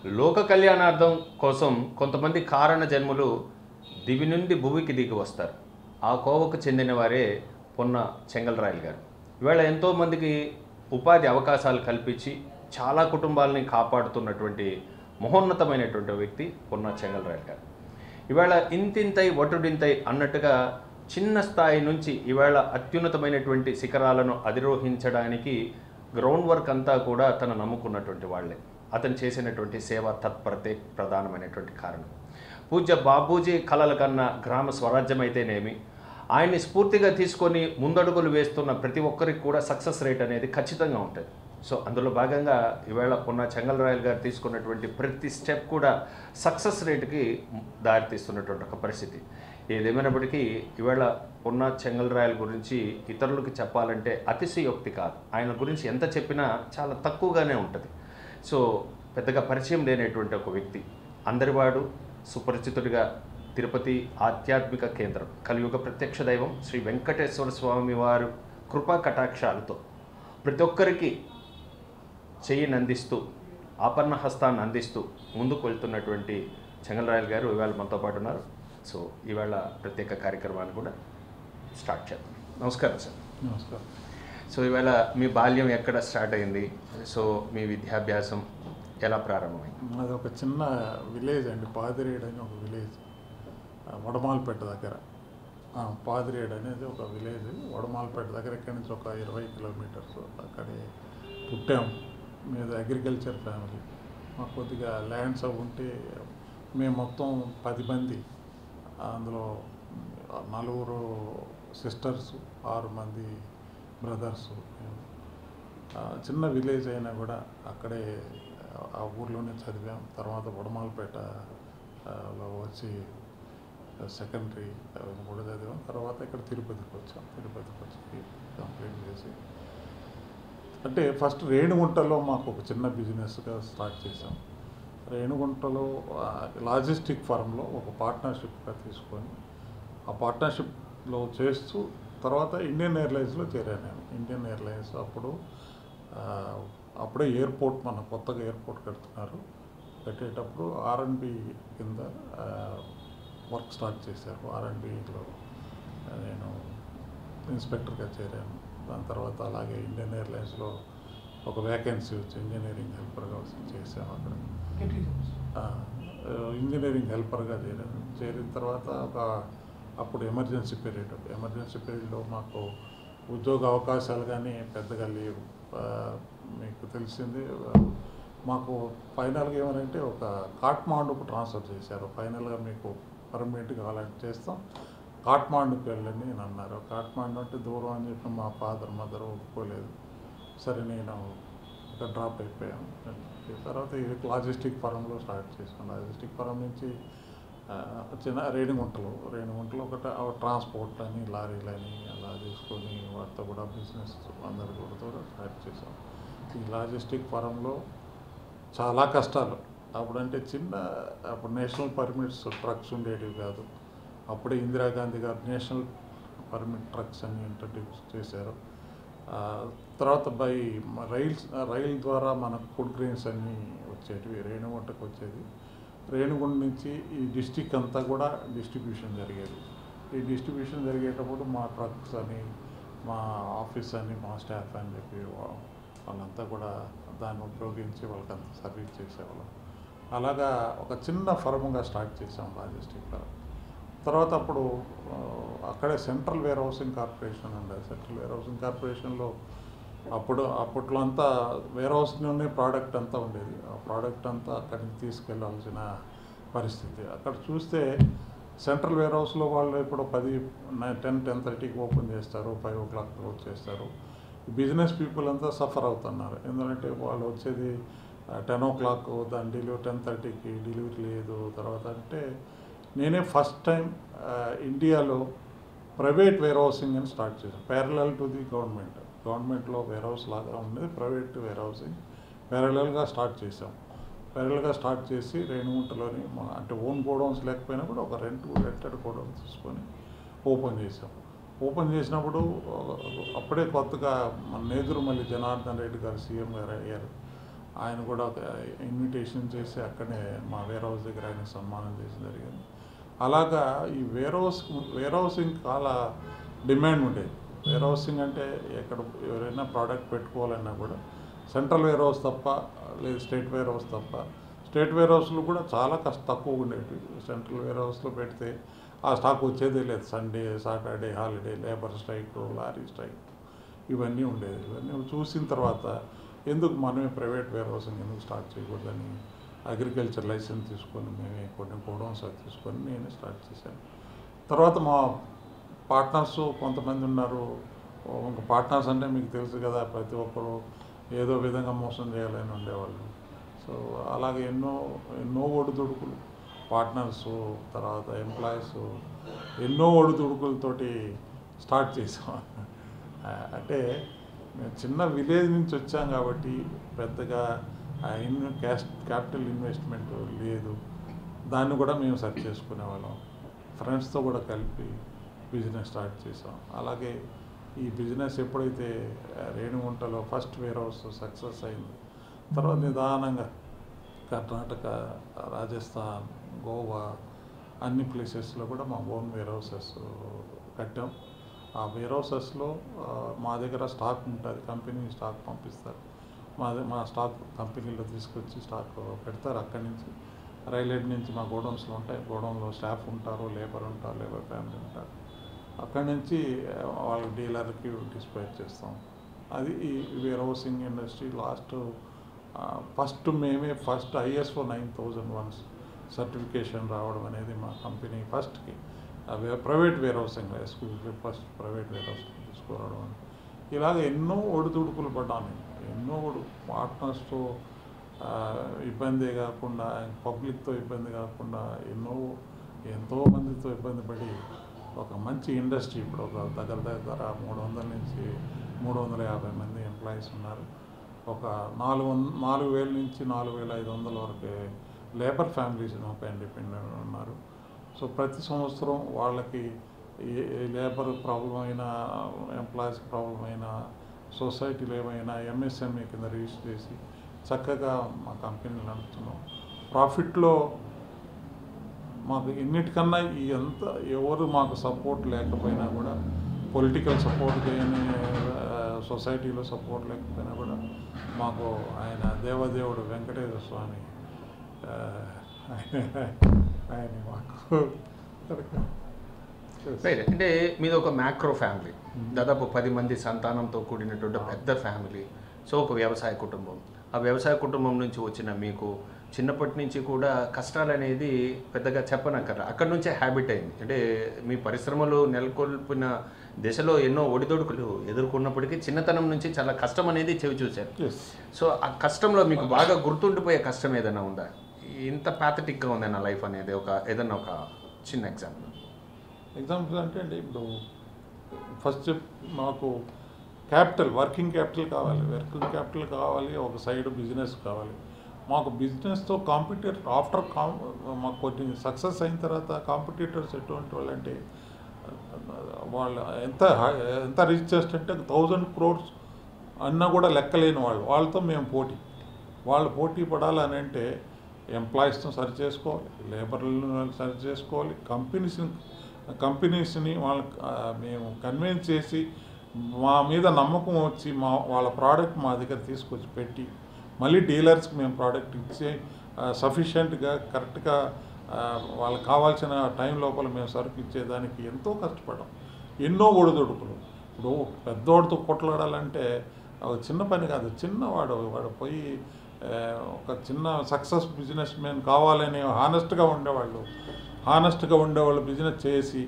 లోక కళ్యాణార్థం కోసం కొంతమంది కారణ జన్ములు దివి నుండి భూమికి దిగి వస్తారు. ఆ కోవకు చెందిన వారే పొన్న చెంగల్రాయలు గారు. ఇవాళ ఎంతోమందికి ఉపాధి అవకాశాలు కల్పించి చాలా కుటుంబాలని కాపాడుతున్నటువంటి మహోన్నతమైనటువంటి వ్యక్తి పొన్న చెంగల్రాయలు గారు. ఇవాళ ఇంతింతై వటుడింతై అన్నట్టుగా చిన్న స్థాయి నుంచి ఇవాళ అత్యున్నతమైనటువంటి శిఖరాలను అధిరోహించడానికి గ్రౌండ్ వర్క్ అంతా కూడా తను నమ్ముకున్నటువంటి వాళ్ళే. అతను చేసినటువంటి సేవా తత్పరతే ప్రధానమైనటువంటి కారణం. పూజ్య బాబూజీ కలల కన్నా గ్రామ స్వరాజ్యం అయితేనేమి, ఆయన్ని స్ఫూర్తిగా తీసుకొని ముందడుగులు వేస్తున్న ప్రతి ఒక్కరికి కూడా సక్సెస్ రేట్ అనేది ఖచ్చితంగా ఉంటుంది. సో అందులో భాగంగా ఈవేళ పొన్న చెంగల్రాయలు గారు తీసుకున్నటువంటి ప్రతి స్టెప్ కూడా సక్సెస్ రేటుకి దారితీస్తున్నటువంటి ఒక పరిస్థితి. ఏదేమైనప్పటికీ ఈవేళ పొన్న చెంగల్రాయలు గురించి ఇతరులకు చెప్పాలంటే అతిశయోక్తి కాదు. ఆయన గురించి ఎంత చెప్పినా చాలా తక్కువగానే ఉంటుంది. సో పెద్దగా పరిచయం లేనటువంటి ఒక వ్యక్తి, అందరివాడు సుపరిచితుడిగా తిరుపతి ఆధ్యాత్మిక కేంద్రం, కలియుగ ప్రత్యక్ష దైవం శ్రీ వెంకటేశ్వర స్వామి వారు కృపా కటాక్షాలతో ప్రతి ఒక్కరికి చెయ్యిని అందిస్తూ ఆపన్న హస్తాన్ని అందిస్తూ ముందుకు వెళ్తున్నటువంటి చెంగల్రాయలు గారు ఇవాళ మనతో పాటు ఉన్నారు. సో ఇవాళ ప్రత్యేక కార్యక్రమాన్ని కూడా స్టార్ట్ చేద్దాం. నమస్కారం సార్. నమస్కారం. సో ఇవాళ మీ బాల్యం ఎక్కడ స్టార్ట్ అయింది? సో మీ విద్యాభ్యాసం ఎలా ప్రారంభమైంది? అది ఒక చిన్న విలేజ్ అండి, పాదిరేడు అని ఒక విలేజ్, వడమాలపేట దగ్గర. పాదిరేడు అనేది ఒక విలేజ్ వడమాలపేట దగ్గర. ఇక్కడి నుంచి ఒక 20 కిలోమీటర్స్. అక్కడే పుట్టాం. మీద అగ్రికల్చర్ ఫ్యామిలీ. మాకు కొద్దిగా ల్యాండ్స్ అవి ఉంటే మేము మొత్తం 10 మంది, అందులో 4 సిస్టర్స్, 6 మంది బ్రదర్స్. చిన్న విలేజ్ అయినా కూడా అక్కడే ఆ ఊర్లోనే చదివాం. తర్వాత వడమాలపేటలో వచ్చి సెకండరీ కూడా చదివాం. తర్వాత ఇక్కడ తిరుపతికి వచ్చాం. తిరుపతికి వచ్చి కంప్లీట్ చేసి, అంటే ఫస్ట్ రేణిగుంటలో మాకు ఒక చిన్న బిజినెస్గా స్టార్ట్ చేసాం. రేణిగుంటలో లాజిస్టిక్ ఫర్మ్లో ఒక పార్ట్నర్షిప్గా తీసుకొని ఆ పార్ట్నర్షిప్లో చేస్తూ తర్వాత ఇండియన్ ఎయిర్లైన్స్లో చేరాను నేను. ఇండియన్ ఎయిర్లైన్స్ అప్పుడే ఎయిర్పోర్ట్, మన కొత్తగా ఎయిర్పోర్ట్ కడుతున్నారు. కట్టేటప్పుడు R&B కింద వర్క్ స్టార్ట్ చేశారు. R&Bలో నేను ఇన్స్పెక్టర్గా చేరాను. దాని తర్వాత అలాగే ఇండియన్ ఎయిర్లైన్స్లో ఒక వేకెన్సీ వచ్చి ఇంజనీరింగ్ హెల్పర్గా చేసాము. అక్కడ ఇంజనీరింగ్ హెల్పర్గా చేరాను. చేరిన తర్వాత అప్పుడు ఎమర్జెన్సీ పీరియడ్లో మాకు ఉద్యోగ అవకాశాలు కానీ పెద్దగా లేవు. మీకు తెలిసింది, మాకు ఫైనల్గా ఏమనంటే ఒక కాట్మాండుకు ట్రాన్స్ఫర్ చేశారు. ఫైనల్గా మీకు పర్మనెంట్ కావాలంటే చేస్తాం, కాట్మాండుకి వెళ్ళని అన్నారు. కాట్మాండు అంటే దూరం అని చెప్పి మా ఫాదర్ మదర్ ఒప్పుకోలేదు. సరే నేను ఇక్కడ డ్రాప్ అయిపోయాను. తర్వాత ఇది లాజిస్టిక్ ఫరంలో స్టార్ట్ చేసాను. లాజిస్టిక్ ఫరం నుంచి చిన్న రేణిగుంటలో ఒకటి ట్రాన్స్పోర్ట్ అని, లారీలని అలా తీసుకొని వాటితో కూడా బిజినెస్ అందరు కూడా స్టార్ట్ చేసాం. ఈ లాజిస్టిక్ ఫరంలో చాలా కష్టాలు. అప్పుడంటే అప్పుడు నేషనల్ పర్మిట్స్ ట్రక్స్ ఉండేటివి కాదు. అప్పుడే ఇందిరాగాంధీ గారు నేషనల్ పర్మిట్ ట్రక్స్ అని ఇంట్రడ్యూస్ చేశారు. తర్వాత రైల్ ద్వారా మనకు ఫుడ్ గ్రెయిన్స్ అన్నీ వచ్చేటివి. రేణిగుంటకు వచ్చేది. రేణిగుంట నుంచి ఈ డిస్టిక్ అంతా కూడా డిస్ట్రిబ్యూషన్ జరిగేది. ఈ డిస్ట్రిబ్యూషన్ జరిగేటప్పుడు మా ట్రక్స్ అని, మా ఆఫీస్ అని, మా స్టాఫ్ అని చెప్పి వాళ్ళంతా కూడా దాన్ని ఉపయోగించి వాళ్ళకంతా సర్వీస్ చేసేవాళ్ళం. అలాగా ఒక చిన్న ఫర్మ్గా స్టార్ట్ చేసాం లాజిస్టిక్ ఫర్మ్. తర్వాత అప్పుడు అక్కడే సెంట్రల్ వేర్ హౌసింగ్ కార్పొరేషన్ ఉండేది. సెంట్రల్ వేర్ హౌసింగ్ కార్పొరేషన్లో అప్పట్లో అంతా వేర్ హౌస్లోనే ప్రోడక్ట్ అంతా ఉండేది. ఆ ప్రోడక్ట్ అంతా అక్కడి నుంచి తీసుకెళ్లాల్సిన పరిస్థితి. అక్కడ చూస్తే సెంట్రల్ వేర్ హౌస్లో వాళ్ళు ఇప్పుడు 10-10:30కి ఓపెన్ చేస్తారు, 5 o'clock క్లోజ్ చేస్తారు. బిజినెస్ పీపుల్ అంతా సఫర్ అవుతున్నారు. ఎందుకంటే వాళ్ళు వచ్చేది 10 o'clock, దాని డెలివరీ 10:30కి డెలివరీ లేదు. తర్వాత అంటే నేనే ఫస్ట్ టైం ఇండియాలో ప్రైవేట్ వేర్ హౌసింగ్ అని స్టార్ట్ చేశాను. ప్యారలల్ టు ది గవర్నమెంట్లో వేర్ హౌస్ లాగా ఉండేది, ప్రైవేట్ వేర్ హౌసింగ్ ప్యారలల్గా స్టార్ట్ చేసాం. ప్యారలల్గా స్టార్ట్ చేసి రేణిగుంటలోని అంటే ఓన్ గోడౌన్స్ లేకపోయినా కూడా ఒక రెంటెడ్ గోడౌన్స్ తీసుకొని ఓపెన్ చేసాం. ఓపెన్ చేసినప్పుడు అప్పుడే కొత్తగా మన నేదురుమల్లి జనార్దన్ రెడ్డి గారు సీఎం గారు అయ్యారు. ఆయన కూడా ఒక ఇన్విటేషన్ చేసి అక్కడే మా వేర్ హౌస్ దగ్గర ఆయన సన్మానం చేసి జరిగింది. అలాగా ఈ వేర్ హౌసింగ్ చాలా డిమాండ్ ఉండేది. వేర్ హౌసింగ్ అంటే ఎక్కడ ఎవరైనా ప్రోడక్ట్ పెట్టుకోవాలన్నా కూడా సెంట్రల్ వేర్ హౌస్ తప్ప, లేదు స్టేట్ వేర్ హౌస్ తప్ప. స్టేట్ వేర్ హౌస్లో కూడా చాలా తక్కువ ఉండేవి. సెంట్రల్ వేర్ హౌస్లో పెడితే ఆ స్టాక్ వచ్చేదే లేదు. Sunday, Saturday holiday, labour strike, lorry strike ఇవన్నీ ఉండేది. ఇవన్నీ చూసిన తర్వాత ఎందుకు మనమే ప్రైవేట్ వేర్ హౌసింగ్ ఎందుకు స్టార్ట్ చేయకూడదని అగ్రికల్చర్ లైసెన్స్ తీసుకొని మేమే కొన్ని గోడౌన్స్ తీసుకొని నేనే స్టార్ట్ చేశాను. తర్వాత మా పార్ట్నర్స్ కొంతమంది ఉన్నారు. ఇంకా పార్ట్నర్స్ అంటే మీకు తెలుసు కదా, ప్రతి ఒక్కరు ఏదో విధంగా మోసం చేయాలని ఉండేవాళ్ళు. సో అలాగే ఎన్నో ఒడిదుడుకులు, పార్ట్నర్స్, తర్వాత ఎంప్లాయీస్, ఎన్నో ఒడిదుడుకులతోటి స్టార్ట్ చేసాం. అంటే మేము చిన్న విలేజ్ నుంచి వచ్చాం కాబట్టి పెద్దగా క్యాపిటల్ ఇన్వెస్ట్మెంట్ లేదు. దాన్ని కూడా మేము సెర్చ్ చేసుకునేవాళ్ళం. ఫ్రెండ్స్తో కూడా కలిపి బిజినెస్ స్టార్ట్ చేసాం. అలాగే ఈ బిజినెస్ ఎప్పుడైతే రేణిగుంటలో ఫస్ట్ వేర్ హౌస్ సక్సెస్ అయింది, తర్వాత నిదానంగా కర్ణాటక, రాజస్థాన్, గోవా అన్ని ప్లేసెస్లో కూడా మా ఓన్ వేర్ హౌసెస్ కట్టాం. ఆ వేర్ హౌసెస్లో మా దగ్గర స్టాక్ ఉంటుంది, కంపెనీ స్టాక్ పంపిస్తారు. మా స్టాక్ కంపెనీలో తీసుకొచ్చి స్టాక్ పెడతారు. అక్కడి నుంచి రైల్వే నుంచి మా గోడౌన్స్లో ఉంటాయి. గోడౌన్లో స్టాఫ్ ఉంటారు, లేబర్ ఫ్యామిలీ ఉంటారు. అక్కడి నుంచి వాళ్ళ డీలర్కి డిస్పాచ్ చేస్తాం. అది ఈ warehousing industry first ISO 9001 certification రావడం అనేది మా కంపెనీ ఫస్ట్కి. Private warehousing first private warehousing తీసుకురావడం అని. ఇలాగ ఎన్నో ఒడిదుడుకులు పడ్డాను. పార్ట్నర్స్తో ఇబ్బంది కాకుండా, పబ్లిక్తో ఇబ్బంది కాకుండా ఎంతో మందితో ఇబ్బంది పడి ఒక మంచి ఇండస్ట్రీ ఇప్పుడు ఒక దగ్గర 300 నుంచి 350 మంది ఎంప్లాయీస్ ఉన్నారు. ఒక 4,000 నుంచి 4,500 వరకు లేబర్ ఫ్యామిలీస్ ఒక ఇండిపెండెంట్ ఉన్నారు. సో ప్రతి సంవత్సరం వాళ్ళకి ఏ లేబర్ ప్రాబ్లం అయినా, ఎంప్లాయీస్ ప్రాబ్లం అయినా, సొసైటీలో ఏమైనా MSME కింద రిజిస్టర్ చేసి చక్కగా మా కంపెనీలు నడుపుతున్నాం. ప్రాఫిట్లో మాకు ఎన్నిటికన్నా ఎవరు మాకు సపోర్ట్ లేకపోయినా కూడా, పొలిటికల్ సపోర్ట్ చేయని, సొసైటీలో సపోర్ట్ లేకపోయినా కూడా మాకు ఆయన దేవదేవుడు వెంకటేశ్వర స్వామి ఆయన మాకు అంటే మీది ఒక మ్యాక్రో ఫ్యామిలీ, దాదాపు 10 మంది సంతానంతో కూడినటువంటి పెద్ద ఫ్యామిలీ. సో ఒక వ్యవసాయ కుటుంబం. ఆ వ్యవసాయ కుటుంబం నుంచి వచ్చిన మీకు చిన్నప్పటి నుంచి కూడా కష్టాలు అనేది పెద్దగా చెప్పనక్కర్లా, అక్కడి నుంచే హ్యాబిట్ అయింది. అంటే మీ పరిశ్రమలు నెలకొల్పిన దశలో ఎన్నో ఒడిదొడుకులు ఎదుర్కొన్నప్పటికీ చిన్నతనం నుంచి చాలా కష్టం అనేది చెవి చూశారు. సో ఆ కష్టంలో మీకు బాగా గుర్తుండిపోయే కష్టం ఏదైనా ఉందా? ఇంత ప్యాథటిక్గా ఉంది నా లైఫ్ అనేది ఏదన్నా ఒక చిన్న ఎగ్జాంపుల్ అంటే అండి, ఇప్పుడు ఫస్ట్ మాకు వర్కింగ్ క్యాపిటల్ కావాలి, ఒక సైడ్ బిజినెస్ కావాలి. మాకు బిజినెస్తో మాకు కొన్ని సక్సెస్ అయిన తర్వాత కాంపిటీటర్స్ ఎటువంటి వాళ్ళు అంటే, వాళ్ళు ఎంత రిచెస్ట్ అంటే 1000 crores అన్నా కూడా లెక్కలేని వాళ్ళతో మేము పోటీ పడాలని అంటే ఎంప్లాయీస్తో సరి చేసుకోవాలి, లేబర్లను సరి చేసుకోవాలి, కంపెనీస్ని మేము కన్విన్స్ చేసి మా మీద నమ్మకం వచ్చి వాళ్ళ ప్రోడక్ట్ మా దగ్గర తీసుకొచ్చి పెట్టి, మళ్ళీ డీలర్స్కి మేము ప్రోడక్ట్ ఇచ్చి సఫిషియెంట్గా కరెక్ట్గా వాళ్ళకి కావాల్సిన టైం లోపల మేము సరుకు ఇచ్చేదానికి ఎంతో కష్టపడ్డాం. ఎన్నో ఒడిదొడుకులు. ఇప్పుడు పెద్దవాడితో కొట్లాడాలంటే చిన్న పని కాదు. వాడు పోయి ఒక చిన్న సక్సెస్ బిజినెస్ మ్యాన్ కావాలని హానెస్ట్గా ఉండేవాళ్ళు బిజినెస్ చేసి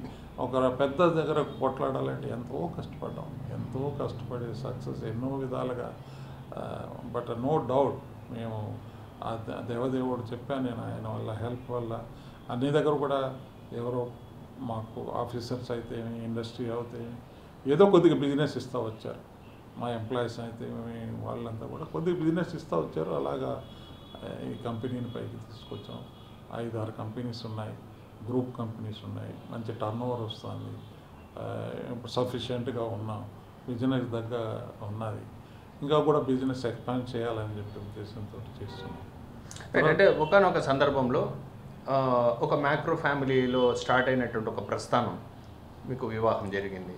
ఒక పెద్ద దగ్గర కొట్లాడాలంటే ఎంతో కష్టపడి సక్సెస్ ఎన్నో విధాలుగా. బట్ నో డౌట్ మేము దేవదేవుడు చెప్పాను నేను, ఆయన వల్ల హెల్ప్ వల్ల అన్ని దగ్గర కూడా ఎవరో మాకు ఆఫీసర్స్ అయితే ఇండస్ట్రీ అయితే ఏదో కొద్దిగా బిజినెస్ ఇస్తూ వచ్చారు. మా ఎంప్లాయీస్ అయితే వాళ్ళంతా కూడా కొద్దిగా బిజినెస్ ఇస్తూ వచ్చారు. అలాగా ఈ కంపెనీని పైకి తీసుకొచ్చాం. 5-6 కంపెనీస్ ఉన్నాయి, గ్రూప్ కంపెనీస్ ఉన్నాయి, మంచి టర్నోవర్ వస్తుంది, ఇప్పుడు సఫిషియెంట్గా ఉన్నాం, బిజినెస్ దగ్గర ఉన్నది. ఇంకా కూడా బిజినెస్ ఎక్స్పాండ్ చేయాలని చెప్పి ఉద్దేశంతో చేస్తున్నాం. అంటే ఒకానొక సందర్భంలో ఒక మ్యాక్రో ఫ్యామిలీలో స్టార్ట్ అయినటువంటి ఒక ప్రస్థానం, మీకు వివాహం జరిగింది.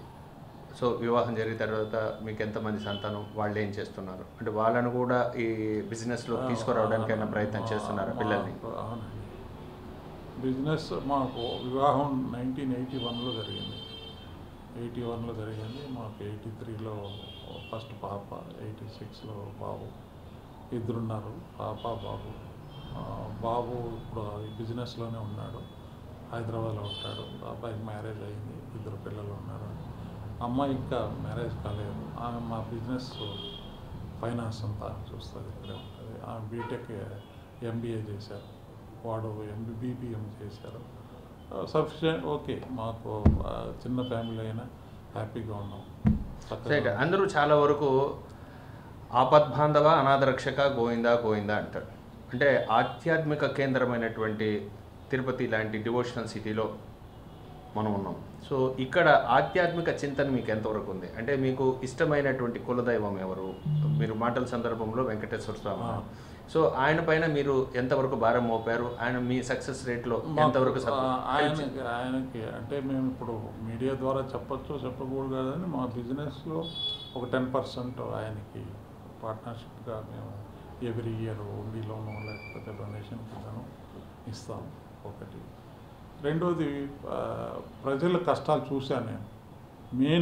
సో వివాహం జరిగిన తర్వాత మీకు ఎంతమంది సంతానం, వాళ్ళు ఏం చేస్తున్నారు, అంటే వాళ్ళను కూడా ఈ బిజినెస్లో తీసుకురావడానికైనా ప్రయత్నం చేస్తున్నారు పిల్లల్ని? అవునండి, బిజినెస్ మాకు వివాహం 1981లో జరిగింది. 81లో జరిగింది. మాకు 83లో ఫస్ట్ పాప, 86లో బాబు. ఇద్దరున్నారు, పాప బాబు. బాబు ఇప్పుడు ఈ బిజినెస్లోనే ఉన్నాడు, హైదరాబాద్లో ఉంటాడు. అబ్బాయికి మ్యారేజ్ అయింది, 2 పిల్లలు ఉన్నారు. అమ్మాయి ఇంకా మ్యారేజ్ కాలేదు. ఆమె మా బిజినెస్ ఫైనాన్స్ అంతా చూస్తుంది, ఇక్కడే ఉంటుంది. ఆమె బీటెక్ ఎంబీఏ చేశారు, వాడు బీబీఎం చేశారు. Sufficient, okay. మాకు చిన్న ఫ్యామిలీ అయినా హ్యాపీగా ఉన్నాం. అందరూ చాలా వరకు ఆపద్బాంధవ అనాథరక్షక గోవిందా గోవిందా అంటారు. అంటే ఆధ్యాత్మిక కేంద్రమైనటువంటి తిరుపతి లాంటి డివోషనల్ సిటీలో మనం ఉన్నాం. సో ఇక్కడ ఆధ్యాత్మిక చింతన మీకు ఎంతవరకు ఉంది? అంటే మీకు ఇష్టమైనటువంటి కులదైవం ఎవరు? మీరు మాటల సందర్భంలో వెంకటేశ్వర స్వామి. సో ఆయన పైన మీరు ఎంతవరకు భారం మోపారు? ఆయన మీ సక్సెస్ రేట్లో ఎంతవరకు? ఆయనకి అంటే మేము ఇప్పుడు మీడియా ద్వారా చెప్పచ్చు చెప్పకూడదు కదని మా బిజినెస్లో ఒక 10% ఆయనకి పార్ట్నర్షిప్గా మేము ఎవ్రీ ఇయర్ ఉండిలోనూ లేకపోతే డొనేషన్ కిందను ఇస్తాం. ఒకటి. రెండోది, ప్రజల కష్టాలు చూశాను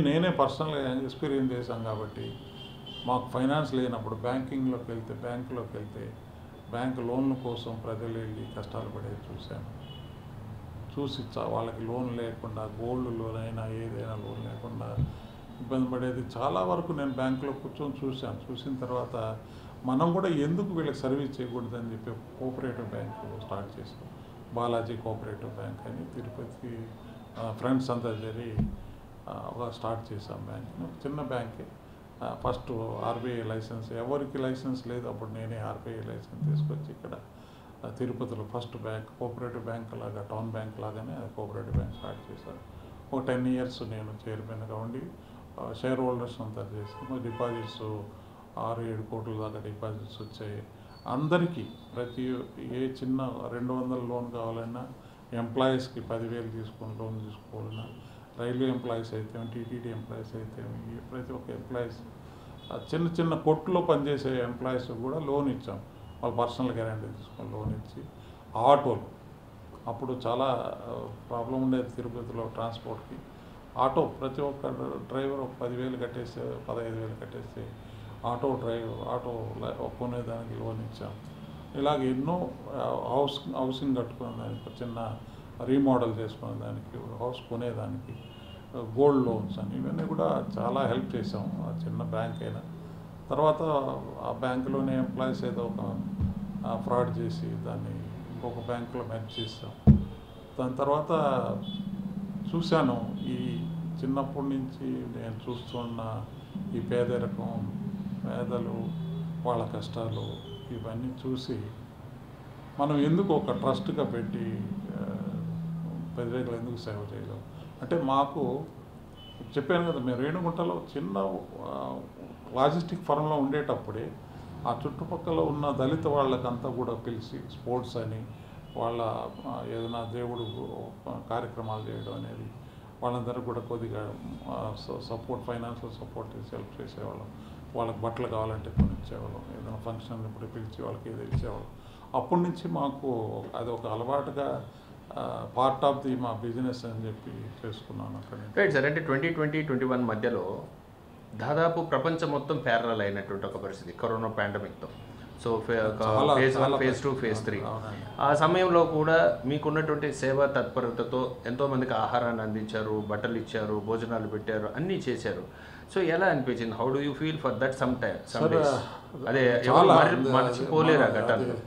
నేనే పర్సనల్గా ఎక్స్పీరియన్స్ చేశాను కాబట్టి. మాకు ఫైనాన్స్ లేనప్పుడు బ్యాంకులోకి వెళ్తే బ్యాంకు లోన్ల కోసం ప్రజలు వెళ్ళి కష్టాలు పడేది చూశాను. చూసి వాళ్ళకి లోన్ లేకుండా, గోల్డ్ లోన్ అయినా ఏదైనా లోన్ లేకుండా ఇబ్బంది పడేది చాలా వరకు నేను బ్యాంకులో కూర్చొని చూశాను. చూసిన తర్వాత మనం కూడా ఎందుకు వీళ్ళకి సర్వీస్ చేయకూడదని చెప్పి కోఆపరేటివ్ బ్యాంకు స్టార్ట్ చేసాం. బాలాజీ కోఆపరేటివ్ బ్యాంక్ అని తిరుపతి ఫ్రెండ్స్ అంతా చేరి స్టార్ట్ చేసాం బ్యాంక్ని. చిన్న బ్యాంకే. ఫస్ట్ ఆర్బీఐ లైసెన్స్, ఎవరికి లైసెన్స్ లేదు. అప్పుడు నేనే ఆర్బీఐ లైసెన్స్ తీసుకొచ్చి ఇక్కడ తిరుపతిలో ఫస్ట్ బ్యాంక్, కోఆపరేటివ్ బ్యాంక్ లాగా, టౌన్ బ్యాంక్ లాగానే కోఆపరేటివ్ బ్యాంక్ స్టార్ట్ చేశాను. ఒక 10 years నేను చైర్మన్గా ఉండి షేర్ హోల్డర్స్ అంతా చేసాము. డిపాజిట్స్ 6-7 కోట్ల దాకా డిపాజిట్స్ వచ్చాయి అందరికీ. ప్రతి చిన్న 200 లోన్ కావాలన్నా, ఎంప్లాయీస్కి 10,000 తీసుకొని లోన్ తీసుకోవాలన్నా, రైల్వే ఎంప్లాయీస్ అయితే, టీటీడీ ఎంప్లాయీస్ అయితే, ప్రతి ఒక్క ఎంప్లాయీస్, చిన్న కొట్టులో పనిచేసే ఎంప్లాయీస్ కూడా లోన్ ఇచ్చాం. వాళ్ళు పర్సనల్ గ్యారెంటీ తీసుకొని లోన్ ఇచ్చి, ఆటోలు అప్పుడు చాలా ప్రాబ్లం ఉండేది తిరుపతిలో ట్రాన్స్పోర్ట్కి. ఆటో ప్రతి ఒక్క డ్రైవర్ 10,000 కట్టేస్తే, 15,000 కట్టేస్తే ఆటో కొనేదానికి లోన్ ఇచ్చాం. ఇలాగ ఎన్నో హౌసింగ్ కట్టుకునే దానికి, చిన్న రీమోడల్ చేసుకునే దానికి, హౌస్ కొనేదానికి, గోల్డ్ లోన్స్ అని, ఇవన్నీ కూడా చాలా హెల్ప్ చేసాం. ఆ చిన్న బ్యాంక్ అయినా. తర్వాత ఆ బ్యాంకులోనే ఎంప్లాయీస్ ఏదో ఒక ఫ్రాడ్ చేసి దాన్ని ఇంకొక బ్యాంకులో మెర్జ్ చేసాం. దాని తర్వాత చూశాను, ఈ చిన్నప్పటి నుంచి నేను చూస్తున్న ఈ పేదరికం, పేదలు, వాళ్ళ కష్టాలు, ఇవన్నీ చూసి మనం ఎందుకు ఒక ట్రస్ట్గా పెట్టి ప్రజలకు ఎందుకు సేవ చేయలేం అంటే, మాకు చెప్పాను కదా, మేము రేణుగుంటలో చిన్న లాజిస్టిక్ ఫర్మ్లో ఉండేటప్పుడే ఆ చుట్టుపక్కల ఉన్న దళిత వాళ్ళకంతా కూడా పిలిచి స్పోర్ట్స్ అని, వాళ్ళ ఏదైనా దేవుడు కార్యక్రమాలు చేయడం అనేది, వాళ్ళందరూ కూడా కొద్దిగా సపోర్ట్, ఫైనాన్షియల్ సపోర్ట్ చేసి హెల్ప్ చేసేవాళ్ళం. వాళ్ళకి బట్టలు కావాలంటే కొని ఇచ్చేవాళ్ళం, ఏదైనా ఫంక్షన్ ఇప్పుడు పిలిచి వాళ్ళకి ఏదో ఇచ్చేవాళ్ళం. అప్పటి నుంచి మాకు అది ఒక అలవాటుగా పార్ట్ ఆఫ్ ది మా బిజినెస్ అని చెప్పి చేసుకున్నాను అక్కడ. Right sir. అంటే 2020-21 మధ్యలో దాదాపు ప్రపంచం మొత్తం ప్యారలల్ అయినటువంటి ఒక పరిస్థితి కరోనా పాండమిక్తో. So phase 1, phase 2, phase 3. ఆ సమయంలో కూడా మీకున్నటువంటి సేవా తత్పరతతో ఎంతోమందికి ఆహారాన్ని అందించారు, బట్టలు ఇచ్చారు, భోజనాలు పెట్టారు, అన్నీ చేశారు. సో ఎలా అనిపించింది? How do you feel for that some days? అదే మర్చిపోలేరు ఆ ఘటన.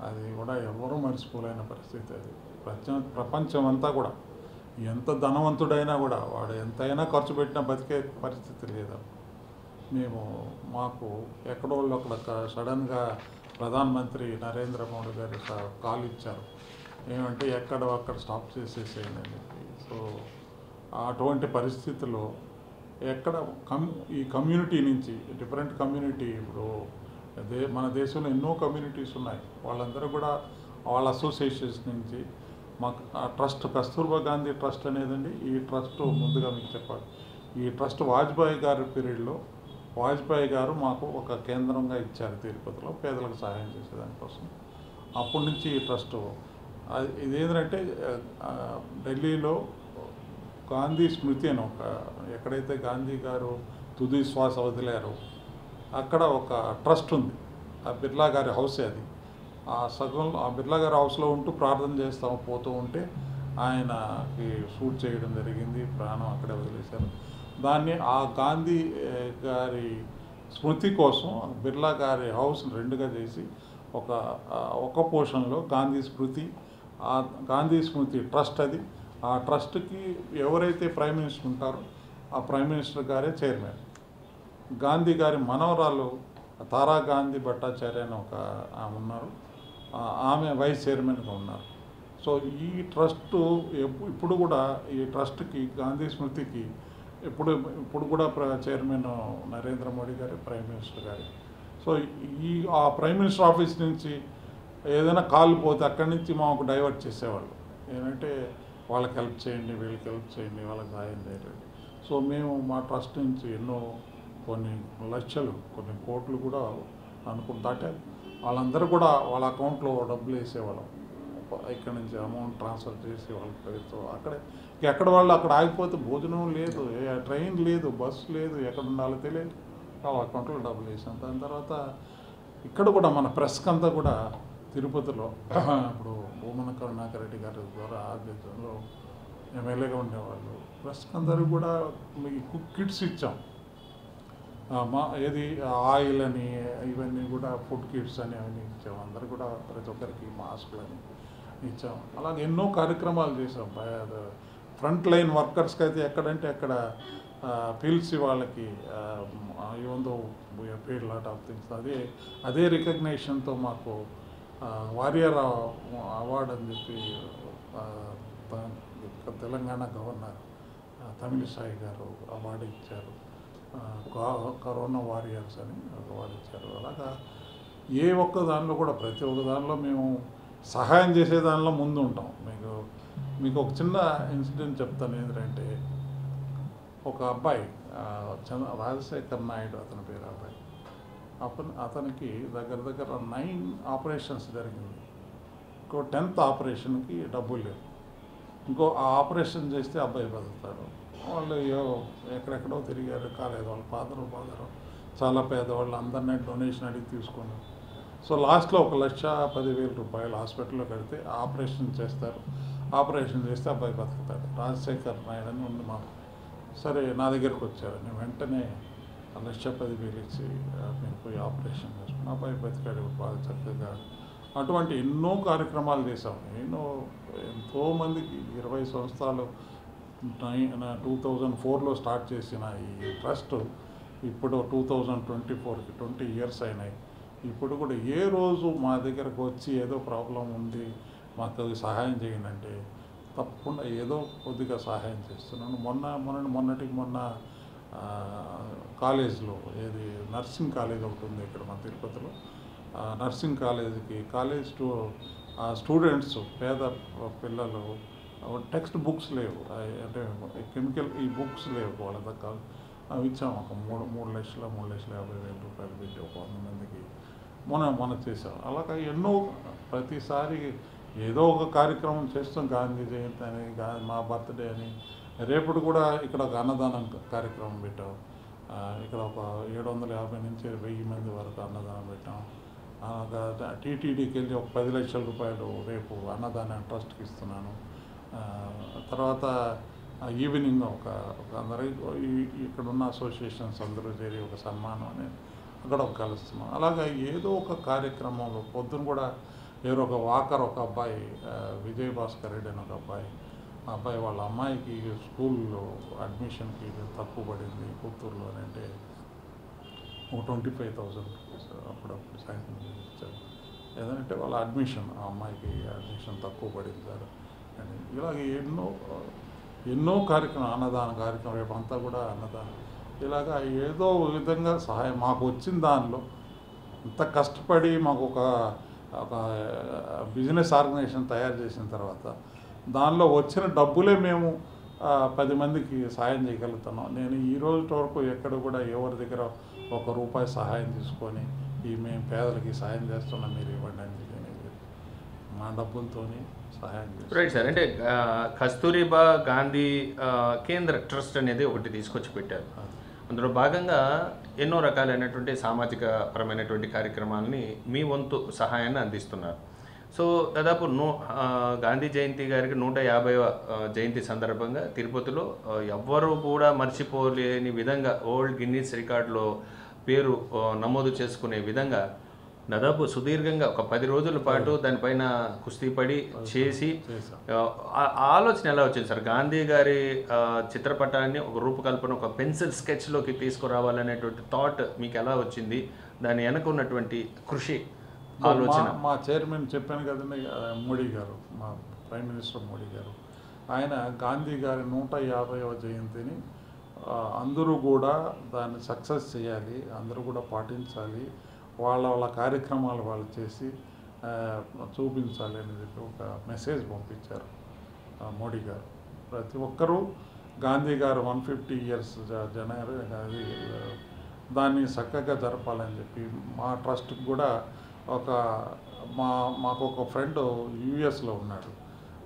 అది కూడా ఎవరూ మర్చిపోలేని పరిస్థితి. అది ప్రపంచం అంతా కూడా, ఎంత ధనవంతుడైనా కూడా, వాడు ఎంతైనా ఖర్చు పెట్టినా బతికే పరిస్థితి లేదు. మాకు ఎక్కడో అక్కడ సడన్గా ప్రధానమంత్రి నరేంద్ర మోడీ గారు కాల్ ఇచ్చారు, ఏమంటే అక్కడ స్టాప్ చేసేసేయండి అని చెప్పి. సో అటువంటి పరిస్థితుల్లో ఎక్కడ ఈ కమ్యూనిటీ నుంచి డిఫరెంట్ కమ్యూనిటీ ఇప్పుడు మన దేశంలో ఎన్నో కమ్యూనిటీస్ ఉన్నాయి. వాళ్ళందరూ కూడా వాళ్ళ అసోసియేషన్స్ నుంచి మాకు ఆ ట్రస్ట్ కస్తూర్బా గాంధీ ట్రస్ట్ అనేదండి. ఈ ట్రస్ట్ ముందుగా మీకు చెప్పాలి, ఈ ట్రస్ట్ వాజ్పేయి గారి పీరియడ్లో వాజ్పేయి గారు మాకు ఒక కేంద్రంగా ఇచ్చారు తిరుపతిలో పేదలకు సహాయం చేసేదానికోసం. అప్పటి నుంచి ఈ ట్రస్ట్ ఇదేంటంటే ఢిల్లీలో గాంధీ స్మృతి అని ఒక ఎక్కడైతే గాంధీ గారు తుది శ్వాస వదిలారో అక్కడ ఒక ట్రస్ట్ ఉంది. ఆ బిర్లా గారి హౌసే అది. ఆ సగంలో ఆ బిర్లా గారి హౌస్లో ఉంటూ ప్రార్థన చేస్తాము పోతూ ఉంటే ఆయనకి షూట్ చేయడం జరిగింది, ప్రాణం అక్కడే వదిలేశారు. దాన్ని ఆ గాంధీ గారి స్మృతి కోసం బిర్లా గారి హౌస్ని రెండుగా చేసి ఒక పోర్షన్లో గాంధీ స్మృతి ట్రస్ట్ అది. ఆ ట్రస్ట్కి ఎవరైతే ప్రైమ్ మినిస్టర్ ఉంటారో ఆ ప్రైమ్ మినిస్టర్ గారే చైర్మన్. గాంధీ గారి మనవరాలు తారా గాంధీ భట్టాచార్య అని ఒక ఆమె ఉన్నారు, ఆమె వైస్ చైర్మన్గా ఉన్నారు. సో ఈ ట్రస్ట్ ఇప్పుడు కూడా ఈ ట్రస్ట్కి గాంధీ స్మృతికి ఇప్పుడు కూడా చైర్మన్ నరేంద్ర మోడీ గారు, ప్రైమ్ మినిస్టర్ గారు. సో ఆ ప్రైమ్ మినిస్టర్ ఆఫీస్ నుంచి ఏదైనా కాల్ పోతే అక్కడి నుంచి మాకు డైవర్ట్ చేసేవాళ్ళు. ఏంటంటే వాళ్ళకి హెల్ప్ చేయండి, వీళ్ళకి హెల్ప్ చేయండి, వాళ్ళకి సహాయం చేయండి. సో మేము మా ట్రస్ట్ నుంచి కొన్ని లక్షలు కొన్ని కోట్లు కూడా దాటే వాళ్ళందరూ కూడా వాళ్ళ అకౌంట్లో డబ్బులు వేసేవాళ్ళం. ఇక్కడ నుంచి అమౌంట్ ట్రాన్స్ఫర్ చేసి వాళ్ళకి ఎక్కడ వాళ్ళు అక్కడ ఆగిపోతే భోజనం లేదు, ట్రైన్ లేదు, బస్సు లేదు, ఎక్కడ ఉండాలో తెలియదు, వాళ్ళ అకౌంట్లో డబ్బులు వేసాం. దాని తర్వాత ఇక్కడ కూడా మన ప్రెస్కి అంతా కూడా తిరుపతిలో ఇప్పుడు భూమన కరుణాకర్ రెడ్డి గారి ద్వారా ఆధ్వర్యంలో ఎమ్మెల్యేగా ఉండేవాళ్ళు. ప్రెస్కి అందరూ కూడా కుక్ కిట్స్ ఇచ్చాం. ఏది ఆయిల్ అని ఇవన్నీ కూడా ఫుడ్ కిట్స్ అని అవన్నీ ఇచ్చాం. అందరూ కూడా ప్రతి ఒక్కరికి మాస్కులు అని ఇచ్చాం. అలాగే ఎన్నో కార్యక్రమాలు చేసాం. ఫ్రంట్ లైన్ వర్కర్స్కి అయితే ఎక్కడంటే అక్కడ పిలిచి వాళ్ళకి ఏముందో పేడ్ లాట్ ఆఫ్ థింగ్స్ అదే రికగ్నేషన్తో మాకు వారియర్ అవార్డు అని చెప్పి తెలంగాణ గవర్నర్ తమిళిసాయి గారు అవార్డు ఇచ్చారు. కరోనా వారియర్స్ అని అవార్డు ఇచ్చారు. అలాగా ఏ ఒక్క దానిలో కూడా ప్రతి ఒక్క దానిలో మేము సహాయం చేసే దానిలో ముందు ఉంటాం. మీకు ఒక చిన్న ఇన్సిడెంట్ చెప్తాను. ఏంటంటే ఒక అబ్బాయి రాజశేఖర్ నాయుడు అతని పేరు అబ్బాయి, అతనికి దగ్గర 9 ఆపరేషన్స్ జరిగింది. ఇంకో 10th ఆపరేషన్కి డబ్బులు లేవు. ఇంకో ఆపరేషన్ చేస్తే అబ్బాయి బతుకుతాడు. వాళ్ళు ఎక్కడెక్కడో తిరిగారు, కాలేదు. వాళ్ళ ఫాదరు చాలా పేదవాళ్ళు, అందరినీ డొనేషన్ అడిగి తీసుకున్నారు. సో లాస్ట్లో 1,10,000 రూపాయలు హాస్పిటల్లో కడితే ఆపరేషన్ చేస్తారు. ఆపరేషన్ చేస్తే అబ్బాయి బతుకుతాడు. రాజశేఖర్ నాయుడు అని ఉంది మాకు. సరే నా దగ్గరికి వచ్చారు. నేను వెంటనే 1,10,000 ఇచ్చి మీరు పోయి ఆపరేషన్ చేసుకుని అబ్బాయి బతికాడు బాగా చక్కగా. అటువంటి ఎన్నో కార్యక్రమాలు చేశాం. ఎంతోమందికి 20 సంవత్సరాలు 2004లో స్టార్ట్ చేసిన ఈ ట్రస్ట్ ఇప్పుడు 2024కి 20 ఇయర్స్ అయినాయి. ఇప్పుడు కూడా ఏ రోజు మా దగ్గరకు వచ్చి ఏదో ప్రాబ్లం ఉంది మాకు సహాయం చేయండి అంటే తప్పకుండా ఏదో కొద్దిగా సహాయం చేస్తున్నాను. మొన్న కాలేజ్లో ఏది నర్సింగ్ కాలేజ్ ఒకటి ఉంది ఇక్కడ మన తిరుపతిలో. నర్సింగ్ కాలేజ్ స్టూడెంట్స్ పేద పిల్లలు టెక్స్ట్ బుక్స్ లేవు, అంటే కెమికల్ ఈ బుక్స్ లేవు వాళ్ళ దగ్గర. అవి ఇచ్చాము. ఒక 3,50,000 రూపాయలు పెట్టి ఒక 100 మందికి మొన్న చేసాం. అలాగే ఎన్నో ప్రతిసారి ఏదో ఒక కార్యక్రమం చేస్తాం. గాంధీ జయంతి అని, మా బర్త్డే అని. రేపటి కూడా ఇక్కడ ఒక అన్నదానం కార్యక్రమం పెట్టాం. ఇక్కడ ఒక 750 నుంచి 1000 మంది వరకు అన్నదానం పెట్టాం. టీటీడీకి వెళ్ళి ఒక 10 లక్షల రూపాయలు రేపు అన్నదానం ట్రస్ట్కి ఇస్తున్నాను. తర్వాత ఈవినింగ్ అందరూ ఇక్కడ ఉన్న అసోసియేషన్స్ అందరూ చేరి ఒక సన్మానం అనేది అక్కడ కలుస్తున్నాం. అలాగా ఏదో ఒక కార్యక్రమంలో పొద్దున కూడా ఎవరో ఒక వాకర్ ఒక అబ్బాయి విజయ్ భాస్కర్ రెడ్డి అని ఒక అబ్బాయి, ఆ అబ్బాయి వాళ్ళ అమ్మాయికి స్కూల్లో అడ్మిషన్కి తక్కువ పడింది పుత్తూరులో అని అంటే ఒక 25,000 రూపీస్ అప్పుడప్పుడు సాయంత్రం ఇచ్చారు. ఏదంటే వాళ్ళ అడ్మిషన్ ఆ అమ్మాయికి అడ్మిషన్ తక్కువ పడింది సార్ అని. ఇలాగే ఎన్నో కార్యక్రమం అన్నదాన కార్యక్రమం రేపు అంతా కూడా అన్నదానం ఇలాగా ఏదో విధంగా సహాయం మాకు వచ్చిన దానిలో ఇంత కష్టపడి మాకు ఒక బిజినెస్ ఆర్గనైజేషన్ తయారు చేసిన తర్వాత దానిలో వచ్చిన డబ్బులే మేము 10 మందికి సాయం చేయగలుగుతున్నాం. నేను ఈ రోజు వరకు ఎక్కడ కూడా ఎవరి దగ్గర ₹1 సహాయం తీసుకొని మేము పేదలకి సాయం చేస్తున్నాం మీరు ఇవ్వండి అని చెప్పి మా డబ్బులతోనే సహాయం చేస్తాం. Right sir. అంటే కస్తూరిబా గాంధీ కేంద్ర ట్రస్ట్ అనేది ఒకటి తీసుకొచ్చి పెట్టారు. అందులో భాగంగా ఎన్నో రకాలైనటువంటి సామాజిక పరమైనటువంటి కార్యక్రమాలని మీ వంతు సహాయాన్ని అందిస్తున్నారు. సో దాదాపు గాంధీ జయంతి గారికి 150వ జయంతి సందర్భంగా తిరుపతిలో ఎవ్వరూ కూడా మర్చిపోలేని విధంగా ఓల్డ్ గిన్నీస్ రికార్డులో పేరు నమోదు చేసుకునే విధంగా దాదాపు సుదీర్ఘంగా ఒక 10 రోజుల పాటు దానిపైన కుస్తీ పడి చేసి ఆలోచన ఎలా వచ్చింది సార్? గాంధీ గారి చిత్రపటాన్ని ఒక రూపకల్పన ఒక పెన్సిల్ స్కెచ్లోకి తీసుకురావాలనేటువంటి థాట్ మీకు ఎలా వచ్చింది? దాని వెనక ఉన్నటువంటి కృషి ఆలోచన. మా చైర్మన్ చెప్పాను కదండి, మోడీ గారు, మా ప్రైమ్ మినిస్టర్ మోడీ గారు, ఆయన గాంధీ గారి 150వ జయంతిని అందరూ కూడా దాన్ని సక్సెస్ చేయాలి, అందరూ కూడా పాటించాలి, వాళ్ళ కార్యక్రమాలు వాళ్ళు చేసి చూపించాలి అని చెప్పి ఒక మెసేజ్ పంపించారు మోడీ గారు. ప్రతి ఒక్కరూ గాంధీ గారు 150 ఇయర్స్ జనవరి అది దాన్ని చక్కగా జరపాలని చెప్పి మా ట్రస్ట్కి కూడా మాకు ఒక ఫ్రెండ్ యూఎస్లో ఉన్నాడు.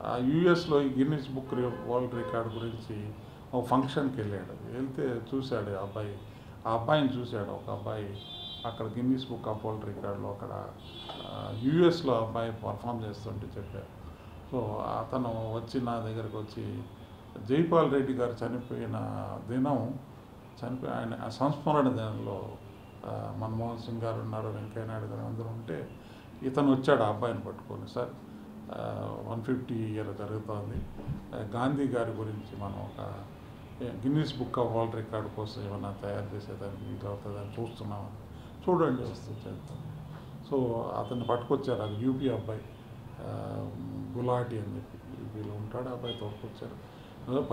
ఆ యూఎస్లో ఈ గిన్నిస్ బుక్ వరల్డ్ రికార్డ్ గురించి ఒక ఫంక్షన్కి వెళ్తే చూశాడు ఆ అబ్బాయిని చూశాడు. ఒక అబ్బాయి అక్కడ గిన్నిస్ బుక్ ఆఫ్ వరల్డ్ రికార్డులో అక్కడ యూఎస్లో అబ్బాయి పర్ఫామ్ చేస్తుంటే చెప్పారు. సో అతను వచ్చి నా దగ్గరకు వచ్చి జైపాల్ రెడ్డి గారు చనిపోయిన దినం ఆయన సంస్మరణ దినంలో మన్మోహన్ సింగ్ గారు ఉన్నారు, వెంకయ్య నాయుడు గారు అందరూ ఉంటే ఇతను వచ్చాడు ఆ అబ్బాయిని పట్టుకొని, సార్ 150 ఇయర్ జరుగుతోంది, గాంధీ గారి గురించి మనం ఒక Guinness book of world record కోసం ఏమన్నా తయారు చేసేదానికి వీలు అవుతుందని చూస్తున్నాం, చూడండి వస్తే చేద్దాం. సో అతన్ని పట్టుకొచ్చారు. అది యూపీ అబ్బాయి గులాటి అని చెప్పి యూపీలో ఉంటాడు. అబ్బాయి తోడుకొచ్చారు.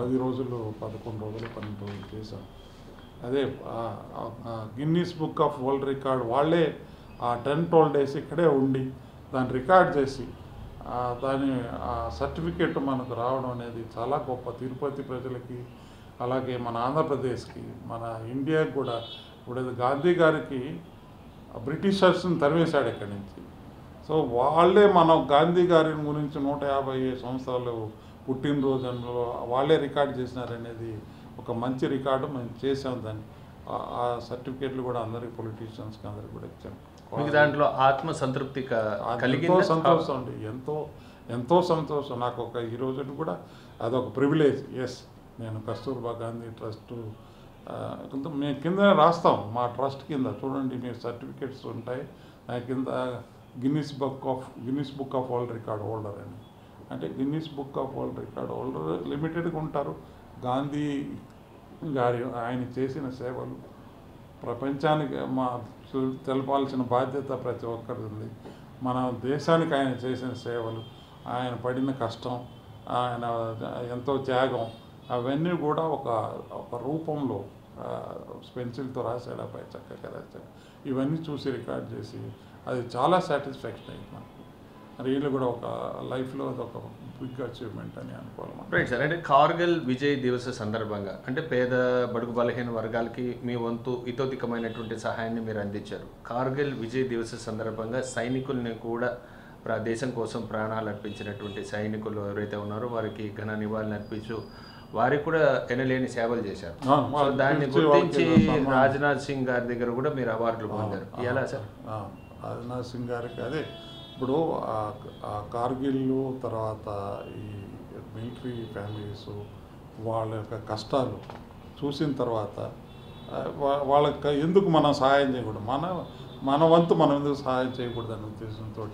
10 రోజులు 11 రోజులు 12 రోజులు చేశాం. అదే Guinness book of world record వాళ్ళే ఆ 10-12 డేస్ ఇక్కడే ఉండి దాన్ని రికార్డ్ చేసి దాని సర్టిఫికేట్ మనకు రావడం అనేది చాలా గొప్ప. తిరుపతి ప్రజలకి, అలాగే మన ఆంధ్రప్రదేశ్కి, మన ఇండియాకి కూడా. ఇప్పుడు గాంధీ గారికి బ్రిటిషర్స్ని తరివేశాడు ఇక్కడి నుంచి. సో వాళ్ళే మనం గాంధీ గారి గురించి 150 సంవత్సరాలు పుట్టినరోజులో వాళ్ళే రికార్డ్ చేసినారనేది ఒక మంచి రికార్డు మేము చేసాం. దాన్ని ఆ సర్టిఫికేట్లు కూడా అందరికి పొలిటీషియన్స్కి అందరికి కూడా ఇచ్చాం. మీకు దాంట్లో ఆత్మ సంతృప్తి ఎంతో సంతోషం అండి, ఎంతో సంతోషం. నాకు ఈ రోజు కూడా అదొక ప్రివిలేజ్. ఎస్, నేను కస్తూర్బా గాంధీ ట్రస్ట్ మేము కింద రాస్తాం, మా ట్రస్ట్ కింద చూడండి మీరు సర్టిఫికేట్స్ ఉంటాయి కింద Guinness book of world record holder అని. అంటే Guinness book of world record holder లిమిటెడ్గా ఉంటారు. గాంధీ గారి ఆయన చేసిన సేవలు ప్రపంచానికి తెలపాల్సిన బాధ్యత ప్రతి ఒక్కరిది ఉంది. మన దేశానికి ఆయన చేసిన సేవలు, ఆయన పడిన కష్టం, ఆయన ఎంతో త్యాగం, అవన్నీ కూడా ఒక రూపంలో పెన్సిల్తో రాశాడు అబ్బాయి, చక్కగా రాశాడు. ఇవన్నీ చూసి రికార్డ్ చేసి అది చాలా సాటిస్ఫాక్షన్ అయింది మనకు. రియల్ కూడా ఒక లైఫ్లో అదొక బిగ్ అచీవ్మెంట్ అని అనుకోవాలి. Right sir. అంటే కార్గిల్ విజయ్ దివస్ సందర్భంగా అంటే పేద బడుగు బలహీన వర్గాలకి మీ వంతు ఇతోధికమైనటువంటి సహాయాన్ని మీరు అందించారు. కార్గిల్ విజయ్ దివస్ సందర్భంగా సైనికుల్ని కూడా దేశం కోసం ప్రాణాలు అర్పించినటువంటి సైనికులు ఎవరైతే ఉన్నారో వారికి ఘన నివాళులు అర్పించు, వారికి కూడా ఎనలేని సేవలు చేశారు. సో దాన్ని గుర్తించి రాజ్నాథ్ సింగ్ గారి దగ్గర కూడా మీరు అవార్డులు పొందారు. ఎలా సార్? రాజ్నాథ్ సింగ్ గారికి అదే ఇప్పుడు కార్గిల్ తర్వాత ఈ మిలిటరీ ఫ్యామిలీస్ వాళ్ళ యొక్క కష్టాలు చూసిన తర్వాత వాళ్ళకి ఎందుకు మనం సహాయం చేయకూడదు, మన వంతు మనం ఎందుకు సహాయం చేయకూడదు అనే ఉద్దేశంతో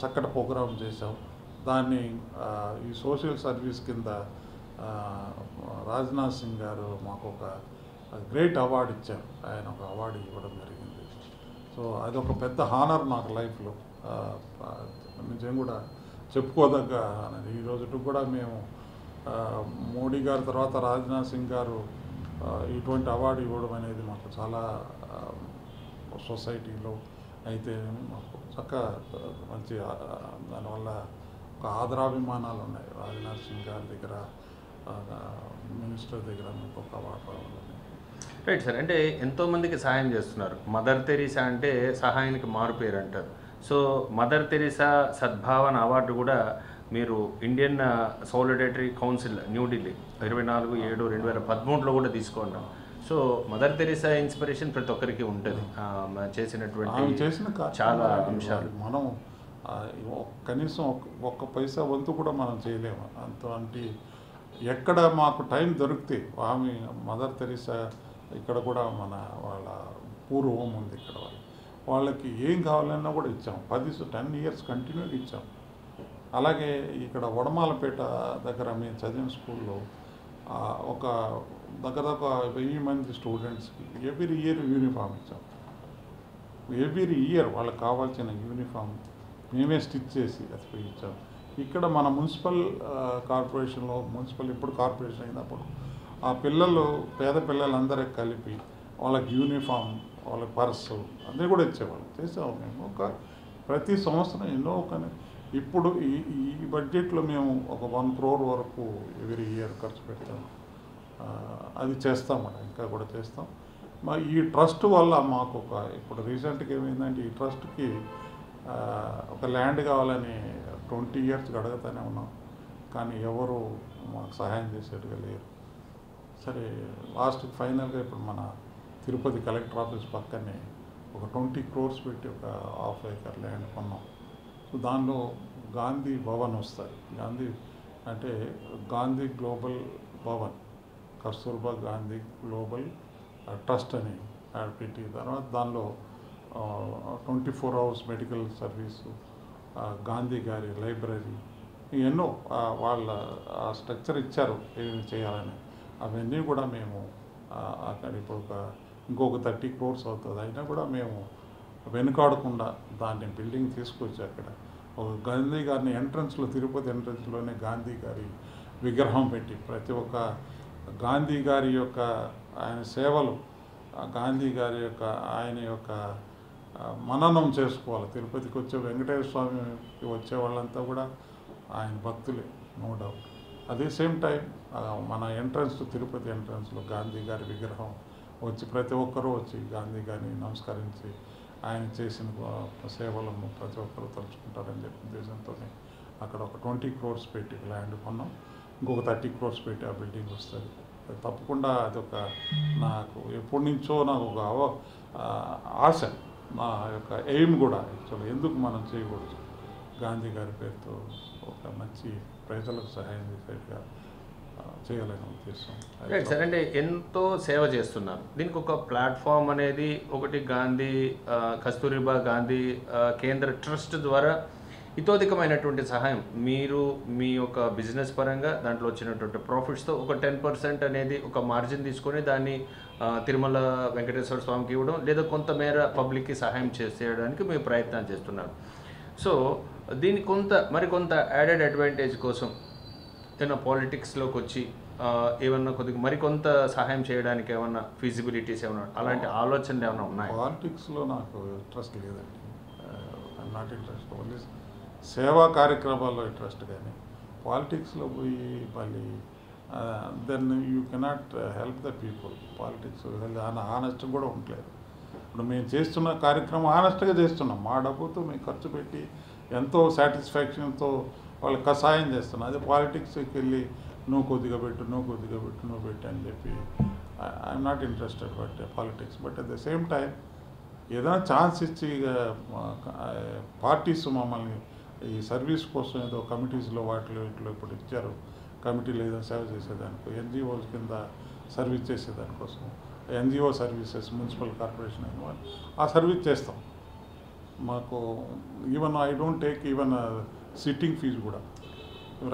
చక్కటి ప్రోగ్రాం చేసాం. దాన్ని ఈ సోషల్ సర్వీస్ కింద రాజ్నాథ్ సింగ్ గారు మాకు ఒక గ్రేట్ అవార్డు ఇచ్చారు. ఆయన ఒక అవార్డు ఇవ్వడం జరిగింది. సో అదొక పెద్ద హానర్ నాకు లైఫ్లో, నిజం కూడా చెప్పుకోదగ్గ అనేది. ఈ రోజుకి కూడా మేము మోడీ గారి తర్వాత రాజ్నాథ్ సింగ్ గారు ఇటువంటి అవార్డు ఇవ్వడం అనేది మాకు చాలా సొసైటీలో అయితే మాకు చక్కగా మంచి దానివల్ల ఒక ఆదరాభిమానాలు ఉన్నాయి. రాజ్నాథ్ సింగ్ గారి దగ్గర, మినిస్టర్ దగ్గర మీకు ఒక అవార్డు రావాలి. Right sir. అంటే ఎంతోమందికి సహాయం చేస్తున్నారు. మదర్ తెరీసా అంటే సహాయానికి మారు పేరు అంటారు. సో మదర్ తెరీసా సద్భావన అవార్డు కూడా మీరు ఇండియన్ సోలిడేటరీ కౌన్సిల్ న్యూఢిల్లీ 24/7/2013లో కూడా తీసుకున్నాం. సో మదర్ తెరీసా ఇన్స్పిరేషన్ ప్రతి ఒక్కరికి ఉంటుంది. చేసినటువంటి చాలా అంశాలు మనం కనీసం ఒక్క పైసా వంతు కూడా మనం చేయలేము. అంతవంటి ఎక్కడ మాకు టైం దొరికితే ఆమె మదర్ తెరీసా ఇక్కడ కూడా వాళ్ళ పూర్ హోమ్ ఉంది ఇక్కడ, వాళ్ళకి ఏం కావాలన్నా కూడా ఇచ్చాం. 10 years కంటిన్యూగా ఇచ్చాం. అలాగే ఇక్కడ వడమాలపేట దగ్గర మేము చదివిన స్కూల్లో ఒక దగ్గర 1000 మంది స్టూడెంట్స్కి ఎవ్రీ ఇయర్ యూనిఫామ్ ఇచ్చాం. ఎవ్రీ ఇయర్ వాళ్ళకి కావాల్సిన యూనిఫామ్ మేమే స్టిచ్ చేసి అది ఇచ్చాం. ఇక్కడ మన మున్సిపల్ కార్పొరేషన్లో, మున్సిపల్ ఇప్పుడు కార్పొరేషన్ అయినప్పుడు ఆ పిల్లలు, పేద పిల్లలందరికీ కలిపి వాళ్ళకి యూనిఫామ్, వాళ్ళకి పర్సు అన్నీ కూడా ఇచ్చేవాళ్ళు. చేసాము మేము ప్రతి సంవత్సరం ఎన్నో. కానీ ఇప్పుడు ఈ బడ్జెట్లో మేము ఒక 1 crore వరకు ఎవ్రీ ఇయర్ ఖర్చు పెడతాము. అది చేస్తామట, ఇంకా కూడా చేస్తాం. ఈ ట్రస్ట్ వల్ల మాకు ఇప్పుడు రీసెంట్గా ఏమైందంటే ఈ ట్రస్ట్కి ఒక ల్యాండ్ కావాలని 20 years అడుగుతూనే ఉన్నాం, కానీ ఎవరు మాకు సహాయం చేసేట్టుగా లేరు. సరే లాస్ట్కి ఫైనల్గా ఇప్పుడు మన తిరుపతి కలెక్టర్ ఆఫీస్ పక్కనే ఒక 20 crores పెట్టి ఒక 1/2 acre ల్యాండ్ కొన్నాం. సో దానిలో గాంధీ భవన్ వస్తుంది. గాంధీ అంటే Gandhi global Bhavan, Kasturba Gandhi global trust అని పెట్టి, తర్వాత దానిలో 24 hours మెడికల్ సర్వీసు, గాంధీ గారి లైబ్రరీ, ఎన్నో వాళ్ళ స్ట్రక్చర్ ఇచ్చారు ఏమేమి చేయాలని. అవన్నీ కూడా మేము అక్కడ ఇప్పుడు ఇంకొక 30 crores అవుతుంది. అయినా కూడా మేము వెనుకాడకుండా దాన్ని బిల్డింగ్ తీసుకొచ్చి అక్కడ ఒక గాంధీ గారిని ఎంట్రన్స్లో, తిరుపతి ఎంట్రన్స్లోనే గాంధీ గారి విగ్రహం పెట్టి ప్రతి ఒక్క గాంధీ గారి యొక్క ఆయన సేవలు, గాంధీ గారి యొక్క ఆయన యొక్క మననం చేసుకోవాలి. తిరుపతికి వచ్చే వెంకటేశ్వర స్వామికి వచ్చే వాళ్ళంతా కూడా ఆయన భక్తులే, నో డౌట్. అదే సేమ్ టైం మన ఎంట్రన్స్, తిరుపతి ఎంట్రన్స్లో గాంధీ గారి విగ్రహం వచ్చి ప్రతి ఒక్కరూ వచ్చి గాంధీ గారిని నమస్కరించి ఆయన చేసిన సేవలను ప్రతి ఒక్కరూ తలుచుకుంటారని చెప్పి ఉద్దేశంతో అక్కడ ఒక 20 crores పెట్టి ల్యాండ్ కొన్నాం. ఇంకొక 30 crores పెట్టి ఆ బిల్డింగ్ వస్తుంది. తప్పకుండా అదొక నాకు ఎప్పటి నుంచో నాకు ఒక ఆశ, నా యొక్క ఎయిమ్ కూడా. యాక్చువల్గా ఎందుకు మనం చేయకూడదు, గాంధీ గారి పేరుతో ఒక మంచి ప్రజలకు సహాయం చేసేట్టుగా చేయాలని ఉద్దేశం. Right sir. అంటే ఎంతో సేవ చేస్తున్నారు. దీనికి ఒక ప్లాట్ఫామ్ అనేది ఒకటి గాంధీ కస్తూరిబా గాంధీ కేంద్ర ట్రస్ట్ ద్వారా ఇతోధికమైనటువంటి సహాయం మీరు మీ యొక్క బిజినెస్ పరంగా దాంట్లో వచ్చినటువంటి ప్రాఫిట్స్తో ఒక 10% అనేది ఒక మార్జిన్ తీసుకొని దాన్ని తిరుమల వెంకటేశ్వర స్వామికి ఇవ్వడం, లేదా కొంతమేర పబ్లిక్కి సహాయం చేయడానికి మీరు ప్రయత్నాలు చేస్తున్నారు. సో దీని మరికొంత యాడెడ్ అడ్వాంటేజ్ కోసం ఏమైనా పాలిటిక్స్లోకి వచ్చి ఏమన్నా కొద్దిగా మరికొంత సహాయం చేయడానికి ఏమన్నా ఫీజిబిలిటీస్ ఏమన్నా అలాంటి ఆలోచనలు ఏమైనా ఉన్నాయి? పాలిటిక్స్లో నాకు ఇంట్రెస్ట్ లేదండి. I'm not interest. ఓన్లీ సేవా కార్యక్రమాల్లో ఇంట్రెస్ట్, కానీ పాలిటిక్స్లో పోయి మళ్ళీ then you cannot help the people. Politics honest కూడా ఉండలేదు. ఇప్పుడు మేము చేస్తున్న కార్యక్రమం ఆనెస్ట్గా చేస్తున్నాం. మా డబ్బుతో మేము ఖర్చు పెట్టి ఎంతో సాటిస్ఫాక్షన్తో వాళ్ళకి కషాయం చేస్తున్నాం. అదే పాలిటిక్స్కి వెళ్ళి నువ్వు కొద్దిగా పెట్టు, నువ్వు పెట్టు అని చెప్పి I'm not interested but politics. But at the same time ఏదైనా ఛాన్స్ ఇచ్చి పార్టీస్ మమ్మల్ని ఈ సర్వీస్ కోసం ఏదో కమిటీస్లో వాటిలో ఇప్పుడు ఇచ్చారు. కమిటీలు ఏదైనా సేవ చేసేదానికి, ఎన్జిఓస్ కింద సర్వీస్ చేసేదానికోసం, ఎన్జిఓ సర్వీసెస్, మున్సిపల్ కార్పొరేషన్ అయిన వాళ్ళు ఆ సర్వీస్ చేస్తాం. మాకు even I don't take even sitting fee కూడా.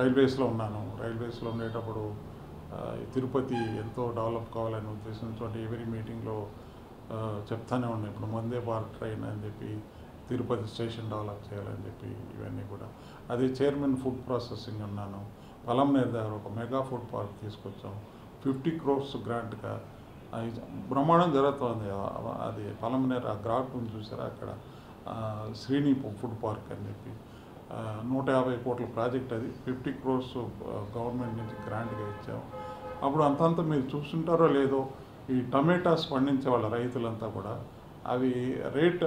రైల్వేస్లో ఉన్నాను. రైల్వేస్లో ఉండేటప్పుడు తిరుపతి ఎంతో డెవలప్ కావాలనే ఉద్దేశంతో ఎవరీ మీటింగ్లో చెప్తానే ఉన్నాయి. ఇప్పుడు వందే భారత్ ట్రైన్ అని చెప్పి తిరుపతి స్టేషన్ డెవలప్ చేయాలని చెప్పి ఇవన్నీ కూడా. అదే చైర్మన్ ఫుడ్ ప్రాసెసింగ్ ఉన్నాను. పలంనేరు దగ్గర ఒక మెగా ఫుడ్ పార్క్ తీసుకొచ్చాం. 50 crores గ్రాంట్గా అది బ్రహ్మాండం జరుగుతుంది. అది పలమనేరు ఆ గ్రాఫ్ చూసారా అక్కడ శ్రీని ఫుడ్ పార్క్ అని చెప్పి 150 కోట్ల ప్రాజెక్ట్. అది 50 crores గవర్నమెంట్ నుంచి గ్రాంట్గా ఇచ్చాము. అప్పుడు అంతంత మీరు చూస్తుంటారో లేదో, ఈ టమాటాస్ పండించే వాళ్ళ రైతులంతా కూడా అవి రేట్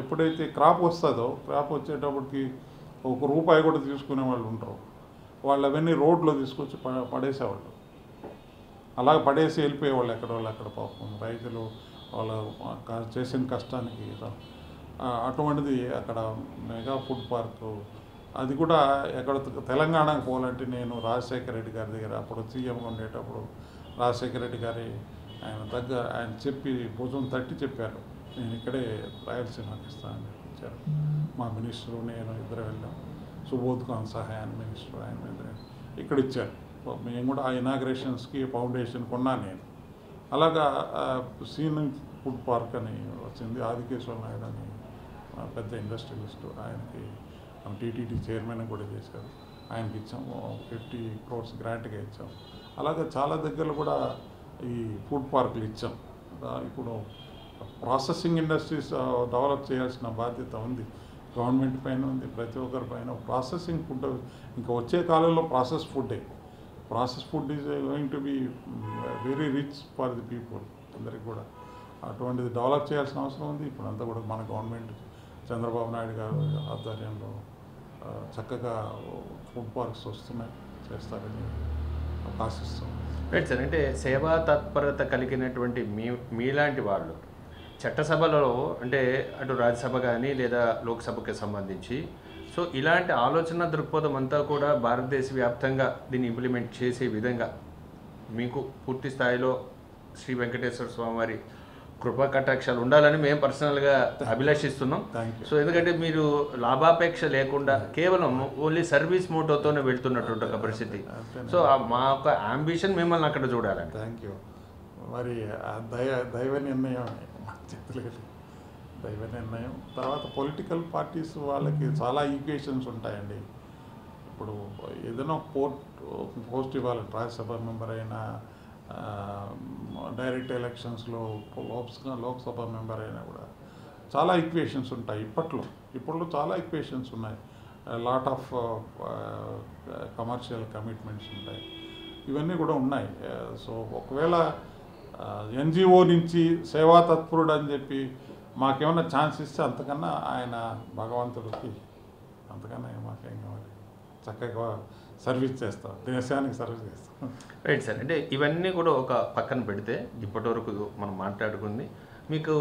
ఎప్పుడైతే క్రాప్ వస్తుందో, క్రాప్ వచ్చేటప్పటికి ₹1 కూడా తీసుకునే వాళ్ళు ఉంటారు. వాళ్ళు అవన్నీ రోడ్లో తీసుకొచ్చి పడేసేవాళ్ళు. అలా పడేసి వెళ్ళిపోయేవాళ్ళు ఎక్కడ వాళ్ళు అక్కడ. పాపం రైతులు వాళ్ళ చేసిన కష్టానికి అటువంటిది అక్కడ మెగా ఫుడ్ పార్కు. అది కూడా ఎక్కడ తెలంగాణకు పోవాలంటే నేను రాజశేఖర రెడ్డి గారి దగ్గర అప్పుడు సీఎంగా ఉండేటప్పుడు రాజశేఖర రెడ్డి గారి ఆయన చెప్పి భుజం తట్టి చెప్పారు, నేను ఇక్కడే రాయలసీమకి ఇస్తానని ఇచ్చారు. మా మినిస్టరు నేను ఇద్దరు వెళ్ళాం. సుబోధ్ ఖాన్ సహాయాన్ని మినిస్టర్ ఆయన ఇక్కడ ఇచ్చారు. మేము కూడా ఆ ఇనాగ్రేషన్స్కి ఫౌండేషన్ కొన్నాను నేను. అలాగా సీన్ ఫుడ్ పార్క్ అని వచ్చింది. ఆదికేశ్వర నాయుడు అని పెద్ద ఇండస్ట్రియలిస్ట్, ఆయనకి టీటీడీ చైర్మన్ కూడా చేశారు. ఆయనకి ఇచ్చాము 50 crores గ్రాంట్గా ఇచ్చాం. అలాగే చాలా దగ్గరలో కూడా ఈ ఫుడ్ పార్కులు ఇచ్చాం. ఇప్పుడు ప్రాసెసింగ్ ఇండస్ట్రీస్ డెవలప్ చేయాల్సిన బాధ్యత ఉంది, గవర్నమెంట్ పైన ఉంది, ప్రతి ఒక్కరి పైన. ప్రాసెసింగ్ ఫుడ్ ఇంకా వచ్చే కాలంలో ప్రాసెస్ ఫుడ్డే. Process food is going to be very rich for the people. అందరికి కూడా అటువంటిది డెవలప్ చేయాల్సిన అవసరం ఉంది. ఇప్పుడు అంతా కూడా మన గవర్నమెంట్ చంద్రబాబు నాయుడు గారు ఆధ్వర్యంలో చక్కగా ఫుడ్ పార్క్స్ వస్తున్నాయి, చేస్తారని ఆశిస్తాం. Right sir. అంటే సేవా తత్పరత కలిగినటువంటి మీలాంటి వాళ్ళు చట్టసభలలో, అంటే అటు రాజ్యసభ కానీ లేదా లోక్సభకి సంబంధించి, సో ఇలాంటి ఆలోచన దృక్పథం అంతా కూడా భారతదేశ వ్యాప్తంగా దీన్ని ఇంప్లిమెంట్ చేసే విధంగా మీకు పూర్తి స్థాయిలో శ్రీ వెంకటేశ్వర స్వామి వారి కృపా కటాక్షాలు ఉండాలని మేము పర్సనల్గా అభిలాషిస్తున్నాం. సో ఎందుకంటే మీరు లాభాపేక్ష లేకుండా కేవలం ఓన్లీ సర్వీస్ మోటోతోనే వెళ్తున్నటువంటి ఒక పరిస్థితి. సో మా యొక్క అంబిషన్ మిమ్మల్ని అక్కడ చూడాలని. Thank you. మరి దైవ నిర్ణయం చెప్పలేదు, దైవ నిర్ణయం. తర్వాత పొలిటికల్ పార్టీస్ వాళ్ళకి చాలా ఈక్వేషన్స్ ఉంటాయండి. ఇప్పుడు ఏదైనా పోస్ట్ ఇవ్వాలి, రాజ్యసభ మెంబర్ అయినా, డైరెక్ట్ ఎలక్షన్స్లో లోక్సభ మెంబర్ అయినా కూడా చాలా ఈక్వేషన్స్ ఉంటాయి. ఇప్పట్లో చాలా ఈక్వేషన్స్ ఉన్నాయి. లాట్ ఆఫ్ కమర్షియల్ కమిట్మెంట్స్ ఉంటాయి, ఇవన్నీ కూడా ఉన్నాయి. సో ఒకవేళ ఎన్జిఓ నుంచి సేవా తత్పరుడు అని చెప్పి మాకేమైనా ఛాన్స్ ఇస్తే అంతకన్నా ఆయన భగవంతుడికి అంతకన్నా మాకేం కావాలి, చక్కగా సర్వీస్ చేస్తాం, దేశానికి సర్వీస్ చేస్తాం. Right sir. అంటే ఇవన్నీ కూడా ఒక పక్కన పెడితే ఇప్పటివరకు మనం మాట్లాడుకుంది, మీకు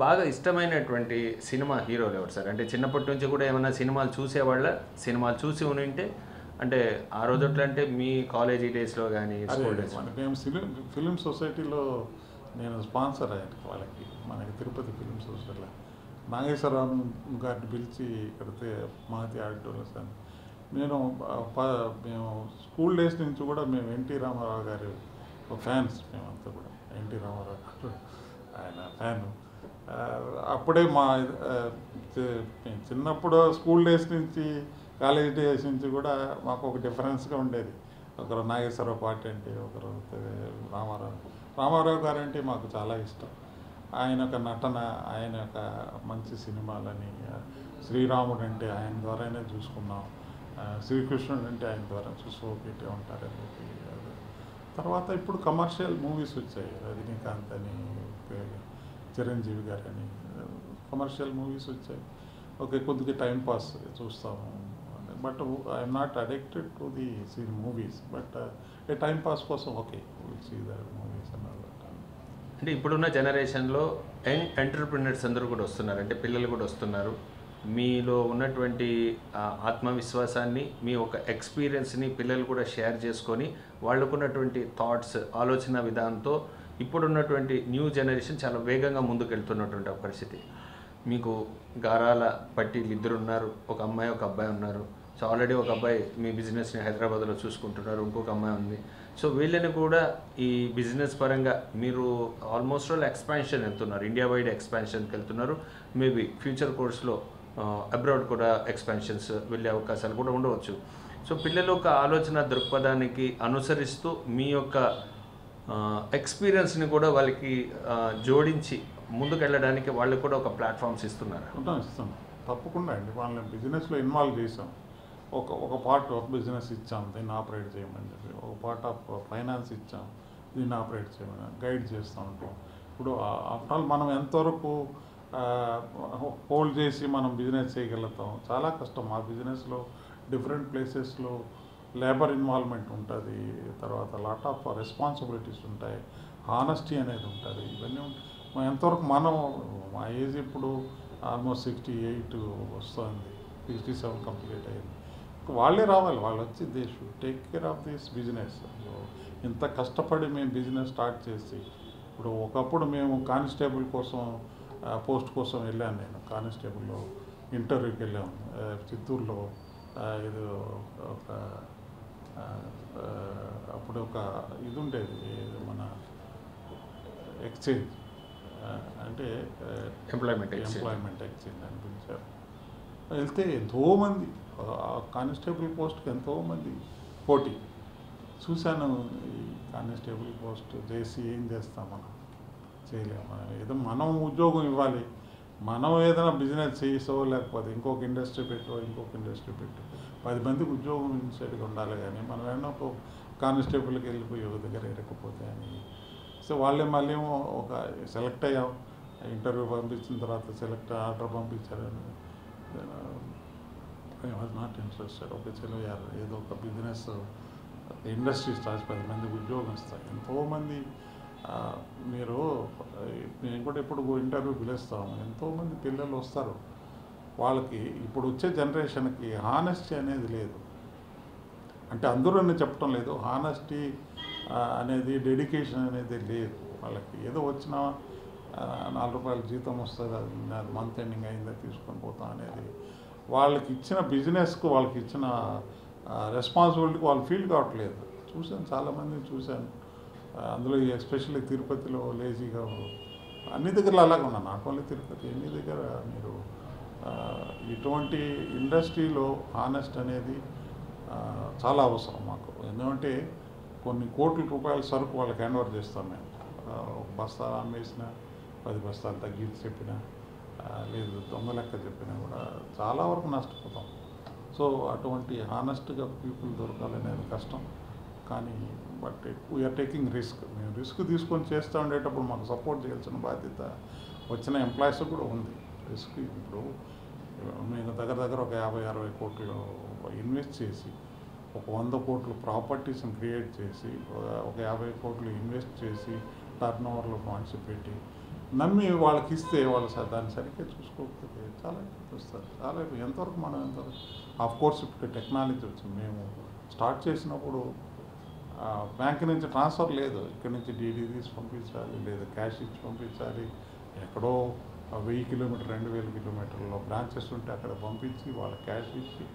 బాగా ఇష్టమైనటువంటి సినిమా హీరోలు ఎవరు సార్? అంటే చిన్నప్పటి నుంచి కూడా ఏమైనా సినిమాలు చూసేవాళ్ళ, సినిమాలు చూసి ఉంటే, అంటే ఆ రోజుట్లో అంటే మీ కాలేజీ డేస్లో కానీ స్కూల్ డేస్? మేము ఫిలిం సొసైటీలో నేను స్పాన్సర్ అయ్యాను వాళ్ళకి, మనకి తిరుపతి ఫిలిం సొసైటీలో నాగేశ్వరరావు గారిని పిలిచి ఇక్కడ మహతి ఆడిటోరియంస్ అని. మేము స్కూల్ డేస్ నుంచి కూడా మేము ఎన్టీ రామారావు గారి ఫ్యాన్స్, మేమంతా కూడా ఎన్టీ రామారావు గారు ఆయన ఫ్యాను. అప్పుడే మా చిన్నప్పుడు స్కూల్ డేస్ నుంచి కాలేజ్ డేస్ నుంచి కూడా మాకు ఒక డిఫరెన్స్గా ఉండేది. ఒకరు నాగేశ్వరరావు పార్టీ అంటే, ఒకరు రామారావు గారు అంటే మాకు చాలా ఇష్టం. ఆయన యొక్క నటన, ఆయన యొక్క మంచి సినిమాలని, శ్రీరాముడు అంటే ఆయన ద్వారానే చూసుకున్నాం, శ్రీకృష్ణుడు అంటే ఆయన ద్వారా చూసుకోబెట్టే ఉంటారని చెప్పి. తర్వాత ఇప్పుడు కమర్షియల్ మూవీస్ వచ్చాయి, రజనీకాంత్ అని, చిరంజీవి గారు అని కమర్షియల్ మూవీస్ వచ్చాయి. ఓకే, కొద్దిగా టైం పాస్ చూస్తాము, but I'm not addicted to the movies, but a time pass కోసం okay will see the movies అన్న. అంటే ఇప్పుడున్న జనరేషన్లో ఎంటర్‌ప్రెన్యూర్స్ అందరూ కూడా వస్తున్నారు, అంటే పిల్లలు కూడా వస్తున్నారు. మీలో ఉన్నటువంటి ఆత్మవిశ్వాసాన్ని, మీ ఒక ఎక్స్పీరియన్స్ని పిల్లలు కూడా షేర్ చేసుకొని వాళ్ళకున్నటువంటి థాట్స్, ఆలోచన విధానంతో ఇప్పుడున్నటువంటి న్యూ జనరేషన్ చాలా వేగంగా ముందుకెళ్తున్నటువంటి పరిస్థితి. మీకు గారాల పట్టీలు ఇద్దరు ఉన్నారు, ఒక అమ్మాయి ఒక అబ్బాయి ఉన్నారు. సో ఆల్రెడీ ఒక అబ్బాయి మీ బిజినెస్ని హైదరాబాద్లో చూసుకుంటున్నారు, ఇంకొక అమ్మాయి ఉంది. సో వీళ్ళని కూడా ఈ బిజినెస్ పరంగా మీరు ఆల్మోస్ట్ ఆల్ ఎక్స్పాన్షన్ వెళ్తున్నారు, ఇండియా వైడ్ ఎక్స్పాన్షన్కి వెళ్తున్నారు. మేబీ ఫ్యూచర్ కోర్స్లో అబ్రాడ్ కూడా ఎక్స్పాన్షన్స్ వెళ్ళే అవకాశాలు కూడా ఉండవచ్చు. సో పిల్లల యొక్క ఆలోచన దృక్పథానికి అనుసరిస్తూ మీ యొక్క ఎక్స్పీరియన్స్ని కూడా వాళ్ళకి జోడించి ముందుకెళ్ళడానికి వాళ్ళకి కూడా ఒక ప్లాట్ఫామ్స్ ఇస్తున్నారు. ఇస్తాం తప్పకుండా అండి. వాళ్ళని బిజినెస్లో ఇన్వాల్వ్ చేసాం. ఒక పార్ట్ ఆఫ్ బిజినెస్ ఇచ్చాం, దీన్ని ఆపరేట్ చేయమని చెప్పి. ఒక పార్ట్ ఆఫ్ ఫైనాన్స్ ఇచ్చాం, దీన్ని ఆపరేట్ చేయమని గైడ్ చేస్తూ ఉంటాం. ఇప్పుడు ఆఫ్టర్ ఆల్ మనం ఎంతవరకు హోల్డ్ చేసి మనం బిజినెస్ చేయగలుగుతాం చాలా కష్టం. ఆ బిజినెస్లో డిఫరెంట్ ప్లేసెస్లో లేబర్ ఇన్వాల్వ్మెంట్ ఉంటుంది, తర్వాత లాట్ ఆఫ్ రెస్పాన్సిబిలిటీస్ ఉంటాయి, హానెస్టీ అనేది ఉంటుంది. ఇవన్నీ ఎంతవరకు మనం మా ఏజ్ ఇప్పుడు ఆల్మోస్ట్ 68 వస్తుంది, 67 కంప్లీట్ అయింది. వాళ్ళే రావాలి, వాళ్ళు వచ్చి they should take care of this business. ఇంత కష్టపడి మేము బిజినెస్ స్టార్ట్ చేసి ఇప్పుడు ఒకప్పుడు మేము కానిస్టేబుల్ కోసం పోస్ట్ కోసం వెళ్ళాను. నేను కానిస్టేబుల్లో ఇంటర్వ్యూకి వెళ్ళాము చిత్తూరులో. ఇది ఒక అప్పుడు ఒక ఇది ఉండేది మన ఎక్స్చేంజ్ అంటే ఎంప్లాయ్మెంట్ ఎక్స్చేంజ్ అని పిలిచారు. వెళ్తే ఎంతోమంది కానిస్టేబుల్ పోస్ట్కి ఎంతోమంది పోటీ. చూశాను ఈ కానిస్టేబుల్ పోస్ట్ చేసి ఏం చేస్తాం, మనం చేయలేము. మనం ఏదో మనం ఉద్యోగం ఇవ్వాలి, మనం ఏదైనా బిజినెస్ చేసో లేకపోతే ఇంకొక ఇండస్ట్రీ పెట్టో 10 మందికి ఉద్యోగం ఇన్సైడ్గా ఉండాలి. కానీ మనం ఏమన్నా ఒక కానిస్టేబుల్కి వెళ్ళిపోయి ఒక దగ్గర ఇరకపోతే అని. సో వాళ్ళే మళ్ళీ ఒక సెలెక్ట్ అయ్యాం, ఇంటర్వ్యూ పంపించిన తర్వాత ఆర్డర్ పంపించారని ఐ వాజ్ నాట్ ఇంట్రెస్టెడ్. ఒక చెలయారు ఏదో ఒక బిజినెస్ ఇండస్ట్రీ స్టార్ట్ 10 మందికి ఉద్యోగం ఇస్తాయి. ఎంతోమంది మీరు నేను కూడా ఎప్పుడు ఇంటర్వ్యూ పిలుస్తాము, ఎంతోమంది పిల్లలు వస్తారు. వాళ్ళకి ఇప్పుడు వచ్చే జనరేషన్కి హానెస్టీ అనేది లేదు. అంటే అందరూ నేను చెప్పడం లేదు, హానెస్టీ అనేది డెడికేషన్ అనేది లేదు వాళ్ళకి. ఏదో వచ్చిన 4 రూపాయల జీతం వస్తుంది, అది మంత్ ఎండింగ్ అయిందా తీసుకొని పోతాం అనేది. వాళ్ళకి ఇచ్చిన బిజినెస్కు వాళ్ళకి ఇచ్చిన రెస్పాన్సిబిలిటీకి వాళ్ళు ఫీల్ కావట్లేదు. చూశాను, చాలామందిని చూశాను. అందులో ఎస్పెషల్లీ తిరుపతిలో లేజీగా అన్ని దగ్గరలో అలాగే ఉన్నాను, నాట్ ఓన్లీ తిరుపతి, అన్ని దగ్గర మీరు ఇటువంటి ఇండస్ట్రీలో హానెస్ట్ అనేది చాలా అవసరం మాకు. ఎందుకంటే కొన్ని కోట్ల రూపాయల సరుకు వాళ్ళకి హ్యాండ్ ఓవర్ చేస్తాం మేము. ఒక బస్తాలు అమ్మేసిన 10 బస్తాలు తగ్గించి చెప్పినా లేదు దొంగ లెక్క చెప్పినా కూడా చాలా వరకు నష్టపోతాం. సో అటువంటి హానెస్ట్గా పీపుల్ దొరకాలనేది కష్టం. కానీ బట్ వీఆర్ టేకింగ్ రిస్క్. మేము రిస్క్ తీసుకొని చేస్తూ ఉండేటప్పుడు మాకు సపోర్ట్ చేయాల్సిన బాధ్యత వచ్చిన ఎంప్లాయీస్ కూడా ఉంది. రిస్క్ ఇప్పుడు మేము దగ్గర ఒక 50-60 కోట్లు ఇన్వెస్ట్ చేసి ఒక 100 కోట్లు ప్రాపర్టీస్ని క్రియేట్ చేసి ఒక 50 కోట్లు ఇన్వెస్ట్ చేసి టర్న్ ఓవర్లో ఫండ్స్ పెట్టి నమ్మి వాళ్ళకి ఇస్తే వాళ్ళు దాన్ని సరిగ్గా చూసుకోకపోతే చాలా వస్తారు. చాలా ఎంతవరకు మనం ఎంతవరకు ఆఫ్కోర్స్ ఇప్పుడు టెక్నాలజీ వచ్చింది. మేము స్టార్ట్ చేసినప్పుడు బ్యాంక్ నుంచి ట్రాన్స్ఫర్ లేదు, ఇక్కడ నుంచి డీడీ తీసి పంపించాలి లేదా క్యాష్ ఇచ్చి పంపించాలి. ఎక్కడో 1000 కిలోమీటర్ 2000 కిలోమీటర్లో బ్రాంచెస్ ఉంటే అక్కడ పంపించి వాళ్ళ క్యాష్ ఇచ్చి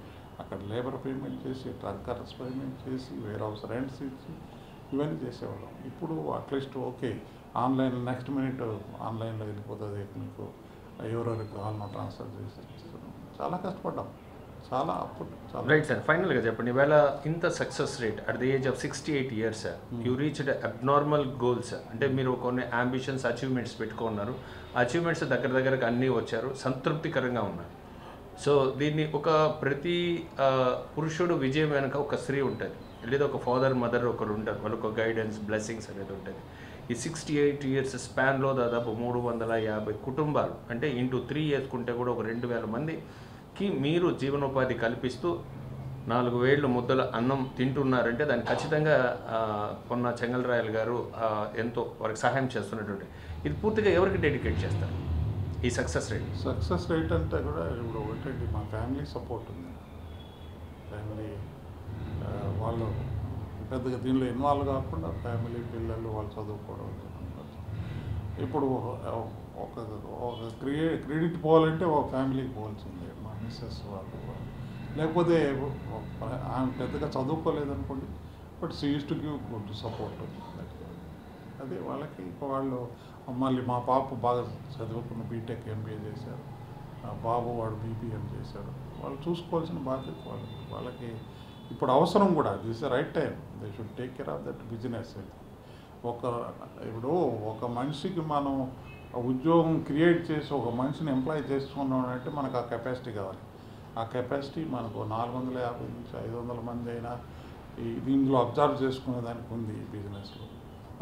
అక్కడ లేబర్ పేమెంట్ చేసి ట్రక్కర్స్ పేమెంట్ చేసి వేర్ హౌస్ రెంట్స్ ఇచ్చి ఇవన్నీ చేసేవాళ్ళం. ఇప్పుడు at least okay online next minute ఆన్లైన్లో వెళ్ళిపోతుంది, మీకు ఎవరెవరికి కావాలనో ట్రాన్స్ఫర్ చేసి ఇస్తున్నాం. చాలా కష్టపడ్డాం, చాలా అప్పుడు చాలా. రైట్ సార్, ఫైనల్గా చెప్పండి, ఇవాళ ఇంత success rate at the age of 68 years you reached abnormal goals. అంటే మీరు కొన్ని అంబిషన్స్ అచీవ్మెంట్స్ పెట్టుకున్నారు, అచీవ్మెంట్స్ దగ్గరకు అన్నీ వచ్చారు, సంతృప్తికరంగా ఉన్నారు. సో దీన్ని ఒక ప్రతి పురుషుడు విజయం వెనుక ఒక స్త్రీ ఉంటుంది, లేదా ఒక ఫాదర్ మదర్ ఒకరు ఉంటారు, వాళ్ళకు ఒక గైడెన్స్ బ్లెస్సింగ్స్ అనేది ఉంటుంది. ఈ 68 ఇయర్స్ స్పాన్లో దాదాపు 350 కుటుంబాలు, అంటే ఇంటూ 3 వేసుకుంటే కూడా ఒక 2000 మందికి మీరు జీవనోపాధి కల్పిస్తూ 4 వేళ్ళు ముద్దల అన్నం తింటున్నారంటే దాన్ని ఖచ్చితంగా పొన్న చెంగల్రాయలు గారు ఎంతో వారికి సహాయం చేస్తున్నటువంటి. ఇది పూర్తిగా ఎవరికి డెడికేట్ చేస్తారు ఈ సక్సెస్ రేట్? సక్సెస్ రేట్ అంటే కూడా ఇప్పుడు ఒకటండి, మా ఫ్యామిలీ సపోర్ట్ ఉంది. ఫ్యామిలీ వాళ్ళు పెద్దగా దీనిలో ఇన్వాల్వ్ కాకుండా ఫ్యామిలీ పిల్లలు వాళ్ళు చదువుకోవడం. ఇప్పుడు ఒక క్రెడిట్ పోవాలంటే ఒక ఫ్యామిలీకి పోవాల్సిందే, మా మిస్సెస్ వాళ్ళు. లేకపోతే ఆమె పెద్దగా చదువుకోలేదనుకోండి, but she use to give good support. అదే వాళ్ళకి వాళ్ళు మళ్ళీ మా పాప బాగా చదువుకున్న బీటెక్ ఎంబీఏ చేశారు, బాబు వాడు బీపీఎం చేశారు. వాళ్ళు చూసుకోవాల్సిన బాధ్యత వాళ్ళకి ఇప్పుడు అవసరం కూడా. This the right time, they should take care of that business. ఒక ఇప్పుడు ఒక మనిషికి మనం ఉద్యోగం క్రియేట్ చేసి ఒక మనిషిని ఎంప్లాయ్ చేసుకున్నాం అంటే మనకు ఆ కెపాసిటీ కావాలి. ఆ కెపాసిటీ మనకు 450 నుంచి 500 మంది అయినా దీనిలో అబ్జర్వ్ చేసుకునే దానికి ఉంది ఈ బిజినెస్లో.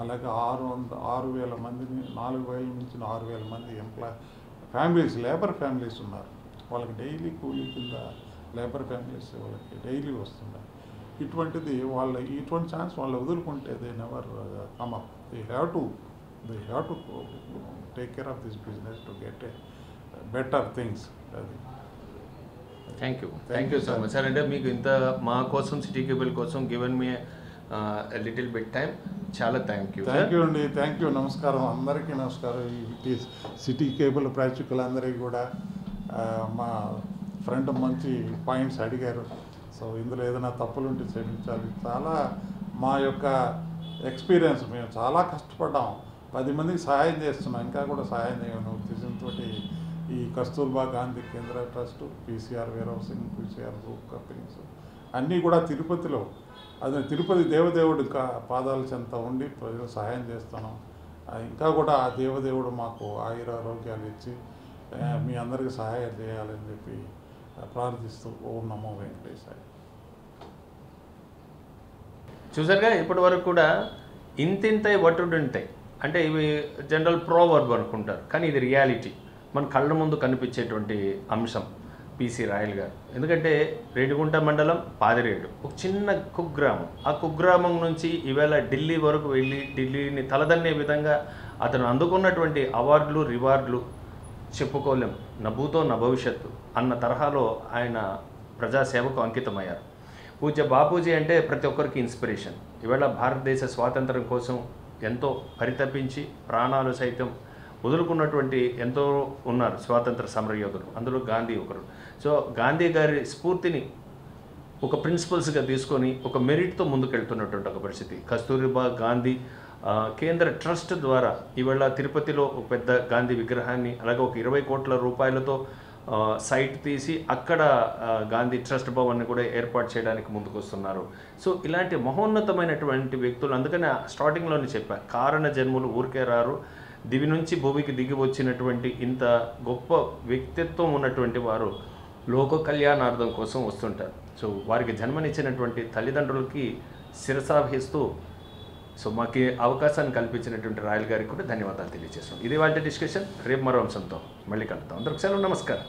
అలాగే 6,000 మందిని 4,000 నుంచి 6,000 మంది ఫ్యామిలీస్, లేబర్ ఫ్యామిలీస్ ఉన్నారు. వాళ్ళకి డైలీ కూలీ కింద లేబర్ ఫ్యామిలీస్ వాళ్ళకి డైలీ వస్తున్నాయి. ఇటువంటి ఛాన్స్ వాళ్ళు వదులుకుంటే they never come up. They have to take care of this business to get a better things. అది thank you so much sir. అంటే మీకు ఇంత మా కోసం సిటీ కేబుల్ కోసం given me little bit time, చాలా థ్యాంక్ యూ అండి. Thank you. నమస్కారం, అందరికీ నమస్కారం. ఈ సిటీ కేబుల్ ప్రేక్షకులందరికీ కూడా మా ఫ్రెండ్ మంచి పాయింట్స్ అడిగారు. సో ఇందులో ఏదైనా తప్పులుంటే క్షమించాలి. చాలా మా యొక్క ఎక్స్పీరియన్స్, మేము చాలా కష్టపడ్డాం, 10 మందికి సహాయం చేస్తున్నాం, ఇంకా కూడా సహాయం చేయను ఉద్దేశంతో ఈ Kasturba Gandhi Kendra trust, PCR warehousing, PCR group companies అన్నీ కూడా తిరుపతిలో, అదే తిరుపతి దేవదేవుడి పాదాల చెంత ఉండి ప్రజలు సహాయం చేస్తున్నాం. ఇంకా కూడా ఆ దేవదేవుడు మాకు ఆయురారోగ్యాలు ఇచ్చి మీ అందరికీ సహాయం చేయాలని చెప్పి ప్రార్థిస్తూ ఓం నమో వెంకటేశాయ. చూసారుగా, ఇప్పటి వరకు కూడా ఇంతింతై వటుడుంటాయి అంటే ఇవి జనరల్ ప్రోవర్బ్ అనుకుంటారు, కానీ ఇది రియాలిటీ, మన కళ్ళ ముందు కనిపించేటువంటి అంశం పిసి రాయల్ గారు. ఎందుకంటే రేణిగుంట మండలం పాదిరేడు ఒక చిన్న కుగ్రామం, ఆ కుగ్రామం నుంచి ఈవేళ ఢిల్లీ వరకు వెళ్ళి ఢిల్లీని తలదన్నే విధంగా అతను అందుకున్నటువంటి అవార్డులు రివార్డులు చెప్పుకోలేం. నా భూతో నా భవిష్యత్తు అన్న తరహాలో ఆయన ప్రజాసేవకు అంకితమయ్యారు. పూజ్య బాపూజీ అంటే ప్రతి ఒక్కరికి ఇన్స్పిరేషన్. ఈవేళ భారతదేశ స్వాతంత్రం కోసం ఎంతో పరితపించి ప్రాణాలు సైతం వదులుకున్నటువంటి ఎంతో ఉన్నారు స్వాతంత్ర సమరయోధులు, అందులో గాంధీ ఒకరు. సో గాంధీ గారి స్ఫూర్తిని ఒక ప్రిన్సిపల్స్గా తీసుకొని ఒక మెరిట్తో ముందుకెళ్తున్నటువంటి ఒక పరిస్థితి. కస్తూరిబా గాంధీ కేంద్ర ట్రస్ట్ ద్వారా ఈవేళ తిరుపతిలో ఒక పెద్ద గాంధీ విగ్రహాన్ని, అలాగే ఒక 20 కోట్ల రూపాయలతో సైట్ తీసి అక్కడ గాంధీ ట్రస్ట్ భవన్ని కూడా ఏర్పాటు చేయడానికి ముందుకు వస్తున్నారు. సో ఇలాంటి మహోన్నతమైనటువంటి వ్యక్తులు, అందుకని స్టార్టింగ్లోనే చెప్పా, కారణ జన్ములు ఊరికే రారు, దివి నుంచి భూమికి దిగి వచ్చినటువంటి ఇంత గొప్ప వ్యక్తిత్వం ఉన్నటువంటి వారు లోక కళ్యాణార్థం కోసం వస్తుంటారు. సో వారికి జన్మనిచ్చినటువంటి తల్లిదండ్రులకి శిరసావహిస్తూ సో మాకు అవకాశాన్ని కల్పించినటువంటి రాయల్ గారికి కూడా ధన్యవాదాలు తెలియజేస్తాం. ఇది వాళ్ళ డిస్కషన్. రేపు మరో అంశంతో మళ్ళీ కలుద్దాం. అందరికి సెలవు, నమస్కారం.